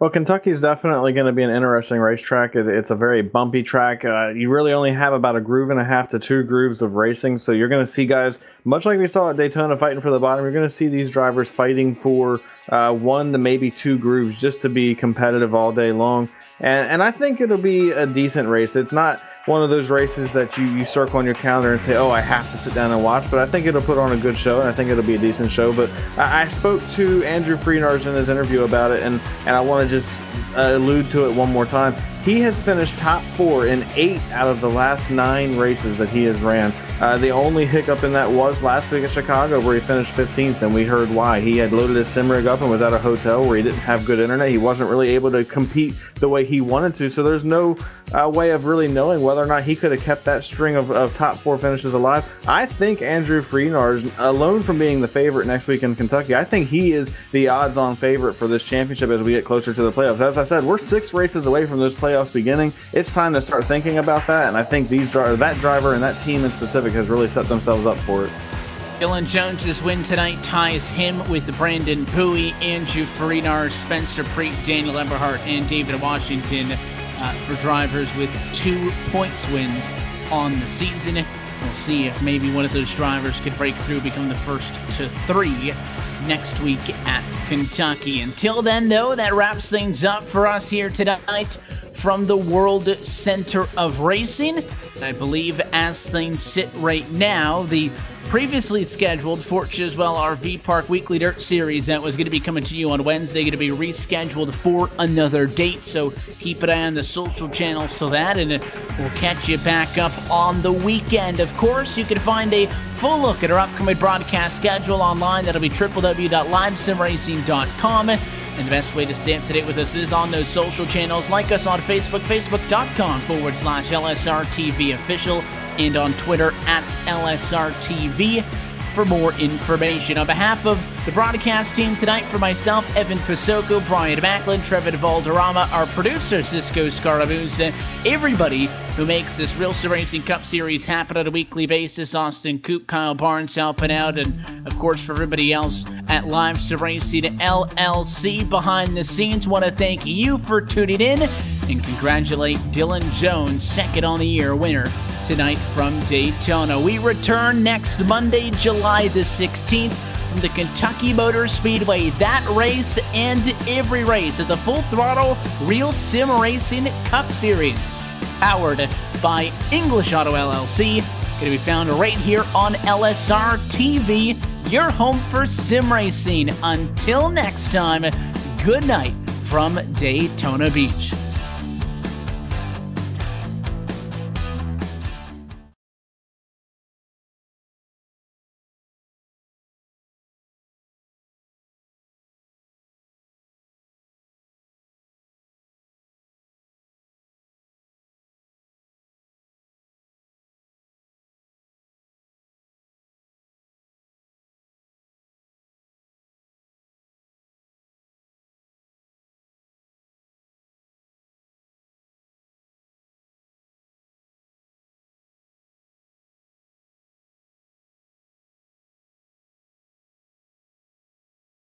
Well, Kentucky's definitely going to be an interesting racetrack. It's a very bumpy track. You really only have about 1.5 grooves to 2 grooves of racing, so you're going to see guys, much like we saw at Daytona, fighting for the bottom. You're going to see these drivers fighting for 1 to maybe 2 grooves just to be competitive all day long. And I think it'll be a decent race. It's not one of those races that you circle on your calendar and say, oh, I have to sit down and watch, but I think it'll put on a good show, and I think it'll be a decent show. But I spoke to Andrew Freenars in his interview about it, and I want to just allude to it one more time. He has finished top 4 in 8 out of the last 9 races that he has ran. The only hiccup in that was last week at Chicago, where he finished 15th, and we heard why. He had loaded his sim rig up and was at a hotel where he didn't have good internet. He wasn't really able to compete the way he wanted to, so there's no way of really knowing whether or not he could have kept that string of top 4 finishes alive. I think Andrew Freenars, alone from being the favorite next week in Kentucky, I think he is the odds-on favorite for this championship as we get closer to the playoffs. As I said, we're 6 races away from those playoffs beginning. It's time to start thinking about that, and I think that driver and that team in specific has really set themselves up for it. Dylan Jones' win tonight ties him with Brandon Bowie, Andrew Freenar, Spencer Preet, Daniel Eberhardt, and David Washington for drivers with 2 points wins on the season. We'll see if maybe one of those drivers could break through, become the first to 3 next week at Kentucky. Until then, though, that wraps things up for us here tonight from the World Center of Racing. I believe as things sit right now, the previously scheduled Fort Chiswell RV Park Weekly Dirt Series that was going to be coming to you on Wednesday, going to be rescheduled for another date, so keep an eye on the social channels till that, and we'll catch you back up on the weekend. Of course, you can find a full look at our upcoming broadcast schedule online. That'll be www.livesimracing.com. And the best way to stay up to date with us is on those social channels. Like us on Facebook, facebook.com/LSRTV official, and on Twitter @LSRTV for more information. On behalf of the broadcast team tonight, for myself, Evan Pasoko, Brian Macklin, Trevor Valderrama, our producer, Cisco Scarabus, everybody who makes this Real Sim Racing Cup Series happen on a weekly basis, Austin Coop, Kyle Barnes helping out, and of course for everybody else at Live Sim Racing L.L.C. behind the scenes, want to thank you for tuning in and congratulate Dylan Jones, second on the year winner tonight from Daytona. We return next Monday, July the 16th from the Kentucky Motor Speedway. That race and every race of the Full Throttle Real Sim Racing Cup Series, powered by English Auto LLC, going to be found right here on LSRTV, your home for sim racing. Until next time, good night from Daytona Beach.